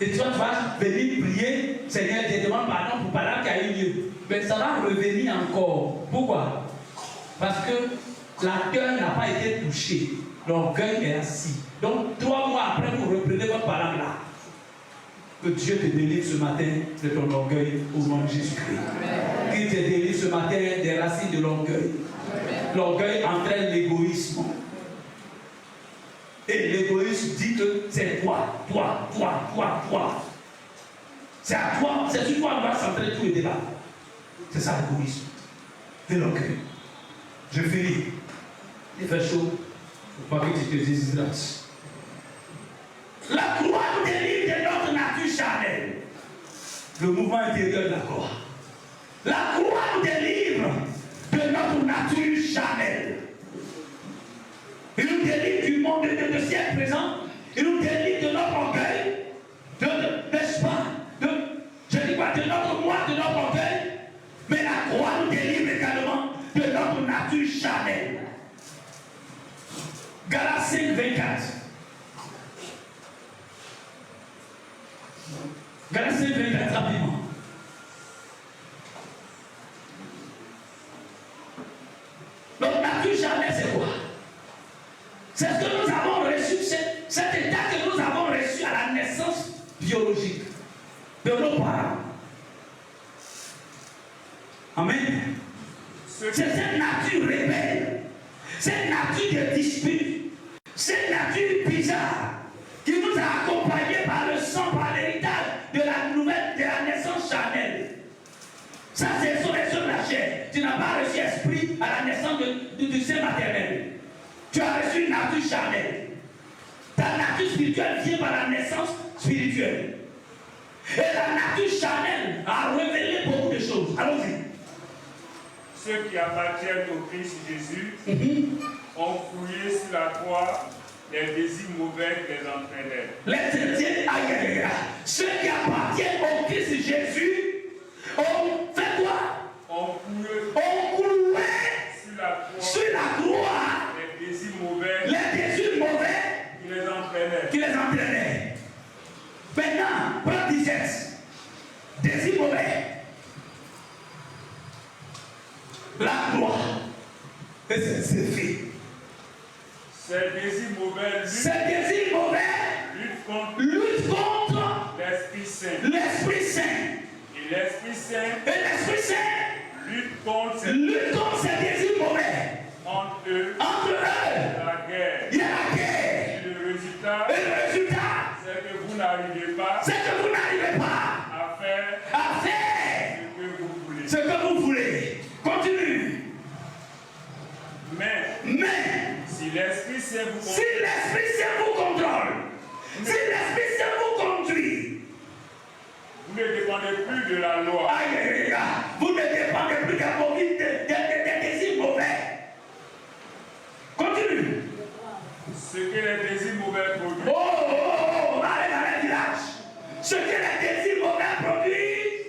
Et toi, tu vas venir prier, Seigneur, je demande pardon pour palabres qui a eu lieu. Mais ça va revenir encore. Pourquoi? Parce que la cœur n'a pas été touchée. L'orgueil est assis. Donc, 3 mois après, vous reprenez votre parole là. Que Dieu te délivre ce matin de ton orgueil au nom de Jésus-Christ. Qu'il te délivre ce matin des racines de l'orgueil. L'orgueil entraîne l'égoïsme. Et l'égoïsme dit que c'est toi. C'est à toi, c'est sur toi qu'on va centrer tous les débats. C'est ça l'égoïsme. De l'orgueil. Je finis. Il fait chaud. Il ne faut pas que tu te déshydrates. La croix nous délivre de notre nature charnelle. Le mouvement intérieur de la croix. La croix nous délivre de notre nature charnelle. Il nous délivre du monde de siècle présent. Il nous délivre de notre orgueil. N'est-ce pas? Je dis quoi? De notre moi, de notre orgueil. Mais la croix nous délivre également de notre nature charnelle. Galates 5, 24. Galates 5, 24, rapidement. Notre nature charnelle, c'est quoi? C'est ce que nous avons reçu, cet état que nous avons reçu à la naissance biologique de nos parents. Amen. C'est cette nature rebelle, cette nature de dispute, cette nature bizarre qui nous a accompagnés par le sang, par l'héritage de la naissance charnelle. Ça, c'est sur les œuvres de la chair. Tu n'as pas reçu esprit à la naissance du sein maternel. Tu as reçu une nature charnelle. Ta nature spirituelle vient par la naissance spirituelle. Et la nature charnelle a révélé beaucoup de choses. Allons-y. Ceux qui appartiennent au Christ Jésus ont fouillé sur la croix les désirs mauvais qui les entraînaient. Les chrétiens, ceux qui appartiennent au Christ Jésus ont fait quoi? On cloué sur la croix les désirs mauvais qui les entraînaient. Maintenant, prends 17. Désirs mauvais. La croix. Et c'est fait. Ces désirs mauvais luttent contre l'Esprit Saint. Et l'Esprit Saint lutte contre ces désirs mauvais. Entre eux, il y a la guerre. Et le résultat, c'est que vous n'arrivez pas à faire ce que vous voulez. Continue. Mais si l'Esprit Saint vous contrôle, dépendez plus de la loi. Aïe, aïe, aïe, vous ne dépendez plus des désirs mauvais. Continue. Ce que les désirs mauvais produisent. Allez dans les villages. Ce que les désirs mauvais produisent,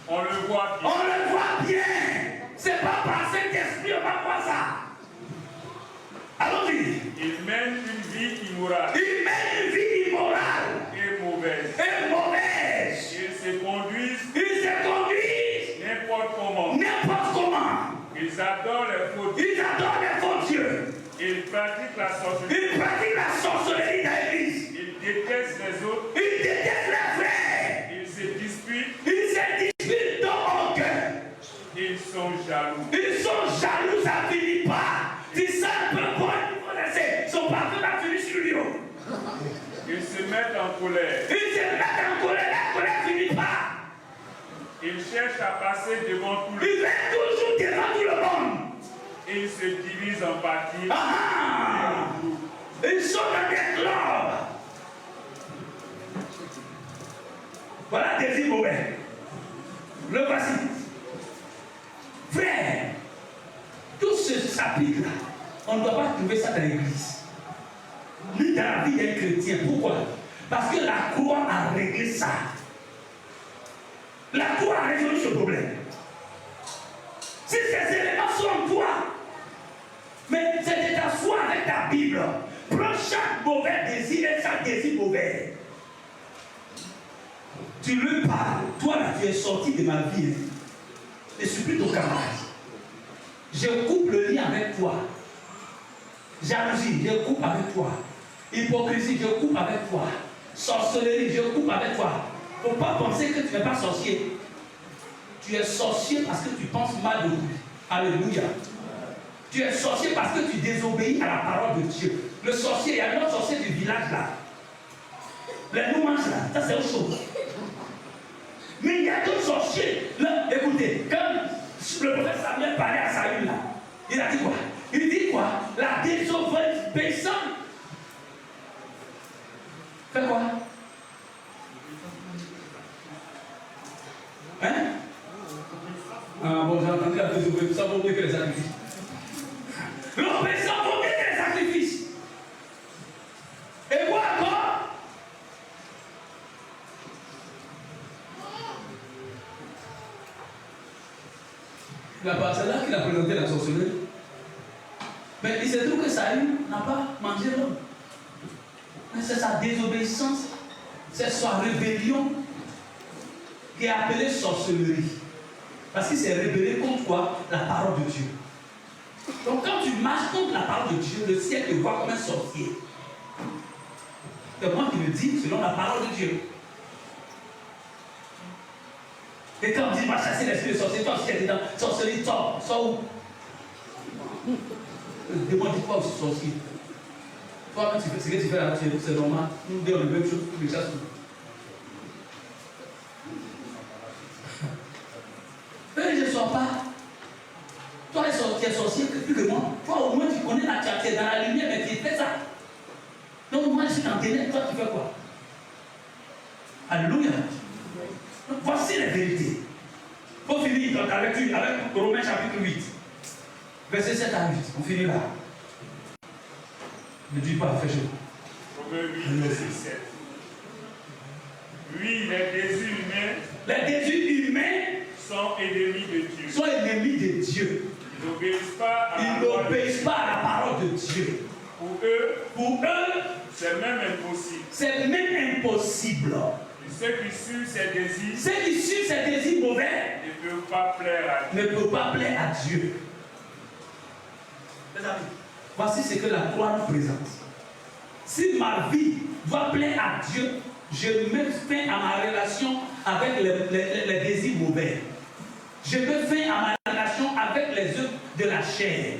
on le voit bien. On le voit bien. C'est pas par Saint-Esprit, on va voir ça. Allons-y. Il mène une vie immorale. Il mène une vie immorale. Et mauvaise. Et mauvaise. Ils se conduisent. Ils se conduisent. N'importe comment. N'importe comment. Ils adorent les faux dieux. Ils adorent les faux dieux. Ils pratiquent la sorcellerie. Ils pratiquent la sorcellerie dans l'église. Ils détestent les autres. Ils détestent les frères. Ils se disputent. Ils se disputent dans mon cœur. Ils sont jaloux. Ils sont jaloux, ça finit pas. C'est ça un peu bon. Son parfum a fini sur lui. Ils se mettent en colère. Ils se mettent en colère. La colère finit pas. Ils cherchent à passer devant tout le monde. Ils viennent toujours devant tout le monde. Ils se divisent en parties. Ils sont dans des clubs. Voilà des désir mauvais. Le voici. Frère, tout ce s'applique là. On ne doit pas trouver ça dans l'église. Ni dans la vie d'un chrétien. Pourquoi? Parce que la croix a réglé ça. La croix a résolu ce problème. Si ces éléments sont en toi, mais c'est de t'asseoir avec ta Bible. Prends chaque mauvais désir et chaque désir mauvais. Tu lui parles. Toi là, tu es sorti de ma vie. Je suis plus ton camarade. Je coupe le lien avec toi. Jalousie, je coupe avec toi. Hypocrisie, je coupe avec toi. Sorcellerie, je coupe avec toi. Il ne faut pas penser que tu n'es pas sorcier. Tu es sorcier parce que tu penses mal de lui. Alléluia. Tu es sorcier parce que tu désobéis à la parole de Dieu. Le sorcier, il y a un autre sorcier du village là. Les noumanges là, ça c'est autre chose. Mais il y a d'autres sorciers. Là, écoutez, quand le prophète Samuel parlait à Saül là, il a dit quoi? Il dit quoi? La désobéissance. Fais quoi? Hein? Ah bon, j'ai entendu la désobéissance, ça vaut mieux que les sacrifices. L'obéissance vaut mieux que les sacrifices. Et quoi encore? C'est là qu'il a présenté la sorcellerie. Mais il se trouve que Saül n'a pas mangé l'homme. Mais c'est sa désobéissance, c'est sa rébellion qui est appelée sorcellerie. Parce qu'il s'est rébellé contre quoi? La parole de Dieu. Donc quand tu marches contre la parole de Dieu, le ciel te voit comme un sorcier. C'est moi qui le dis selon la parole de Dieu. Et quand on dit, va chasser l'esprit de sorcier, toi, si tu es dedans, sorcellerie, sors où? Demande quoi aussi sorcier? Toi, quand tu fais ce que tu fais là, c'est normal. Nous deux, on le même chose, tous les chasses. Je ne sors pas. Toi, tu es sorcier plus que moi. Toi, au moins, tu connais la tu es dans la lumière, mais tu fais ça. Donc, moi, je suis dans tes ténèbres, toi, tu fais quoi? Alléluia. Donc, voici la vérité. Il faut finir dans ta lecture avec Romains chapitre 8. Verset 7 à 8. On finit là. Ne dis pas, fais chaud. Romains 8, verset 7. Oui, les désirs humains. Les désirs humains sont ennemis de Dieu. Sont ennemis de Dieu. Ils n'obéissent pas à la parole de Dieu. Pour eux, c'est même impossible. C'est même impossible. Ceux qui suivent ces désirs mauvais ne peuvent pas plaire à Dieu. Mes amis, voici ce que la croix nous présente. Si ma vie doit plaire à Dieu, je mets fin à ma relation avec les désirs mauvais. Je mets fin à ma relation avec les œuvres de la chair.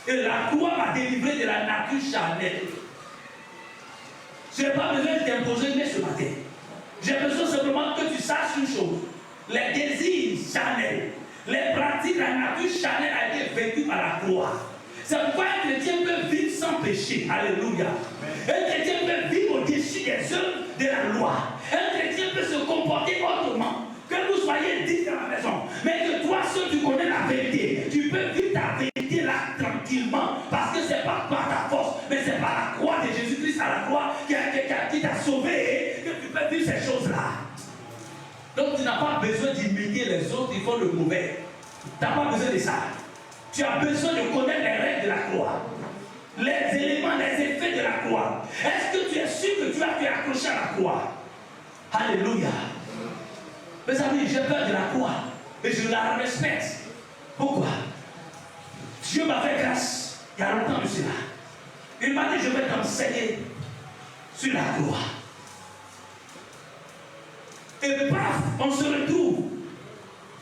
Et la croix m'a délivré de la nature charnelle. Je n'ai pas besoin de t'imposer mais ce matin. J'ai besoin simplement que tu saches une chose. Les désirs charnels, les pratiques de la nature charnelle a été vécues par la croix. C'est pourquoi un chrétien peut vivre sans péché. Alléluia. Un chrétien peut vivre au-dessus des œuvres de la loi. Un chrétien peut se comporter autrement n'as pas besoin d'imiter les autres, ils font le mauvais. Tu n'as pas besoin de ça. Tu as besoin de connaître les règles de la croix. Les éléments, les effets de la croix. Est-ce que tu es sûr que tu as été accroché à la croix? Alléluia. Mes amis, j'ai peur de la croix. Et je la respecte. Pourquoi? Dieu m'a fait grâce il y a longtemps de cela. Il m'a dit, je vais t'enseigner sur la croix. Et paf, on se retrouve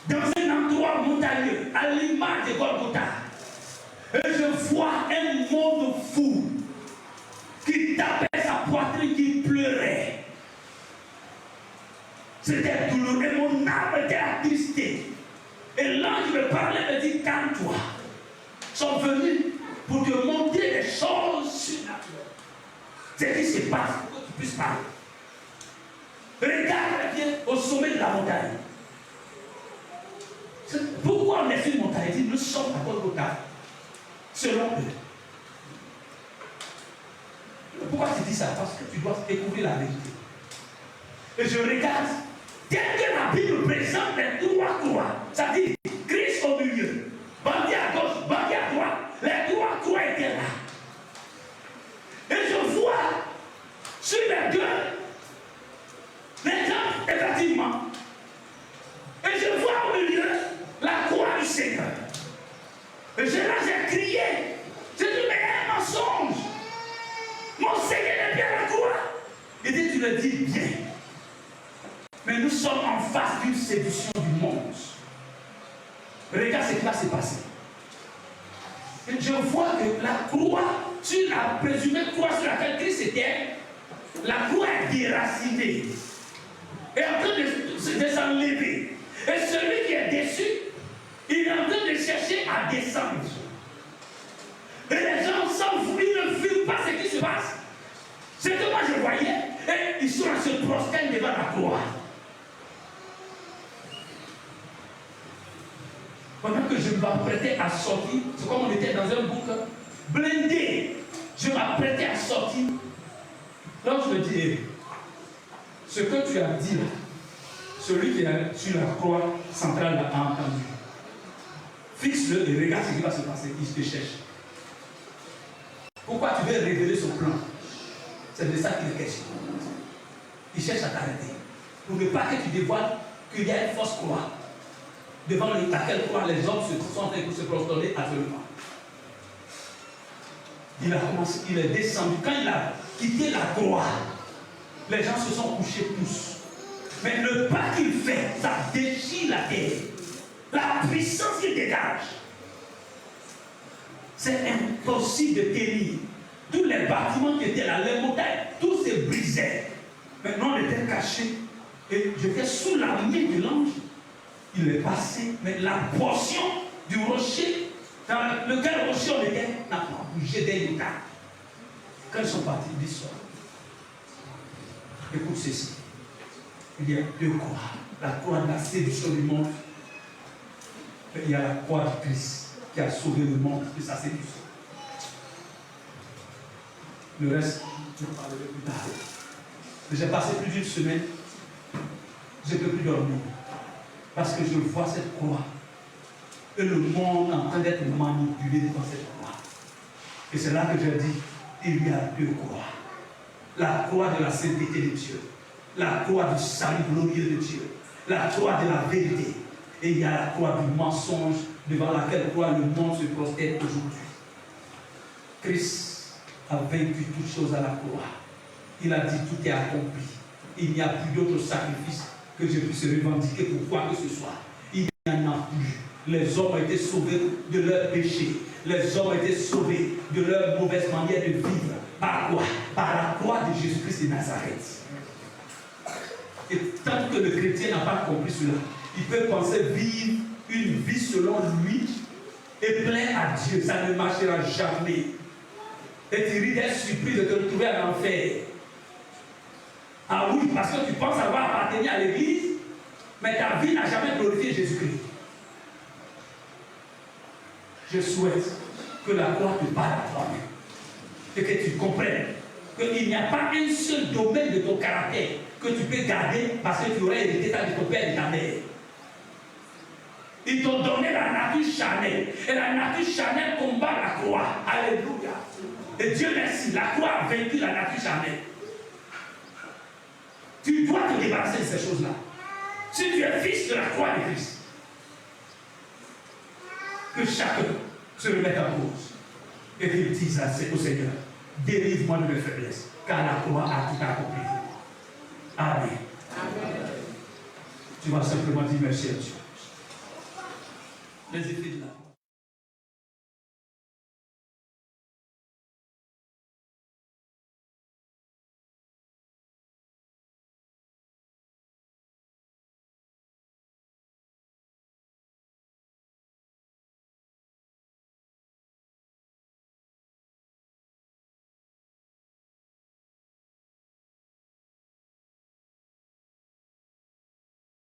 dans un endroit montagneux, à l'image de Golgotha. Et je vois un monde fou qui tapait sa poitrine, qui pleurait. C'était douloureux et mon âme était attristée. Et l'ange me parlait, me dit, calme-toi. Ils sont venus pour te montrer des choses surnaturelles. C'est ce qui se passe pour que tu puisses parler. Regarde bien au sommet de la montagne. Pourquoi on est sur une montagne? Il dit, nous sommes à Golgotha. Selon eux. Pourquoi tu dis ça? Parce que tu dois découvrir la vérité. Et je regarde, tel que la Bible présente les trois croix, ça dit Christ au milieu, bandit à gauche, bandit à droite, les trois croix étaient là. Et je vois sur les deux, les gens, effectivement. Et je vois au milieu la croix du Seigneur. Et j'ai crié. J'ai dit, mais il y a un mensonge. Mon Seigneur est bien à la croix. Il dit, tu le dis bien. Mais nous sommes en face d'une séduction du monde. Regarde ce qui va se passer. Et je vois que la croix, sur la présumée croix sur laquelle Christ était, la croix est déracinée. Et en train de s'enlever. Et celui qui est déçu, il est en train de chercher à descendre. Et les gens s'en foutent, ils ne vivent pas ce qui se passe. C'est que moi je voyais, et ils sont à se prosterner devant la croix. Pendant que je m'apprêtais à sortir, c'est comme on était dans un bouquin blindé, je m'apprêtais à sortir. Donc je me dis, ce que tu as dit là, celui qui est sur la croix centrale là, a entendu. Fixe-le et regarde ce qui va se passer. Il te cherche. Pourquoi tu veux révéler son plan? C'est de ça qu'il est question. Il cherche à t'arrêter. Pour ne pas que tu dévoiles qu'il y a une fausse croix devant laquelle croix les hommes sont en train de se prosterner absolument. Il a commencé, il est descendu. Quand il a quitté la croix, les gens se sont couchés tous. Mais le pas qu'il fait, ça déchire la terre. La puissance qu'il dégage, c'est impossible de tenir. Tous les bâtiments qui étaient là, les montagnes, tout se brisait. Maintenant, on était cachés. Et j'étais sous la main de l'ange. Il est passé, mais la portion du rocher, dans lequel rocher on était, n'a pas bougé d'un état. Quand ils sont partis, ils disent, écoute ceci. Il y a deux croix. La croix de la séduction du monde. Et il y a la croix de Christ qui a sauvé le monde de sa séduction. Le reste, je en parlerai plus tard. J'ai passé plus d'une semaine. Je ne peux plus dormir. Parce que je vois cette croix. Et le monde en train d'être manipulé dans cette croix. Et c'est là que je dis, il y a deux croix. La croix de la sainteté de Dieu. La croix du salut glorieux de Dieu. La croix de la vérité. Et il y a la croix du mensonge devant laquelle croix le monde se prosterne aujourd'hui. Christ a vaincu toutes choses à la croix. Il a dit tout est accompli. Il n'y a plus d'autre sacrifice que je puisse revendiquer pour quoi que ce soit. Il n'y en a plus. Les hommes ont été sauvés de leurs péchés. Les hommes ont été sauvés de leur mauvaise manière de vivre. Par quoi? Par la croix de Jésus-Christ de Nazareth. Et tant que le chrétien n'a pas compris cela, il peut penser vivre une vie selon lui et plaire à Dieu. Ça ne marchera jamais. Et tu risques d'être surpris de te retrouver en enfer. Ah oui, parce que tu penses avoir appartenu à l'église, mais ta vie n'a jamais glorifié Jésus-Christ. Je souhaite que la croix te parle à toi-même et que tu comprennes qu'il n'y a pas un seul domaine de ton caractère que tu peux garder parce que tu aurais hérité ça de ton père et de ta mère. Ils t'ont donné la nature charnelle. Et la nature charnelle combat la croix. Alléluia. Et Dieu merci, la croix a vaincu la nature charnelle. Tu dois te débarrasser de ces choses-là. Si tu es fils de la croix de Christ, que chacun se remette en cause et qu'il dise au Seigneur, délivre-moi de mes faiblesses, car la croix a tout accompli. Amen. Amen. Tu vas simplement dire merci à Dieu. Les effets de la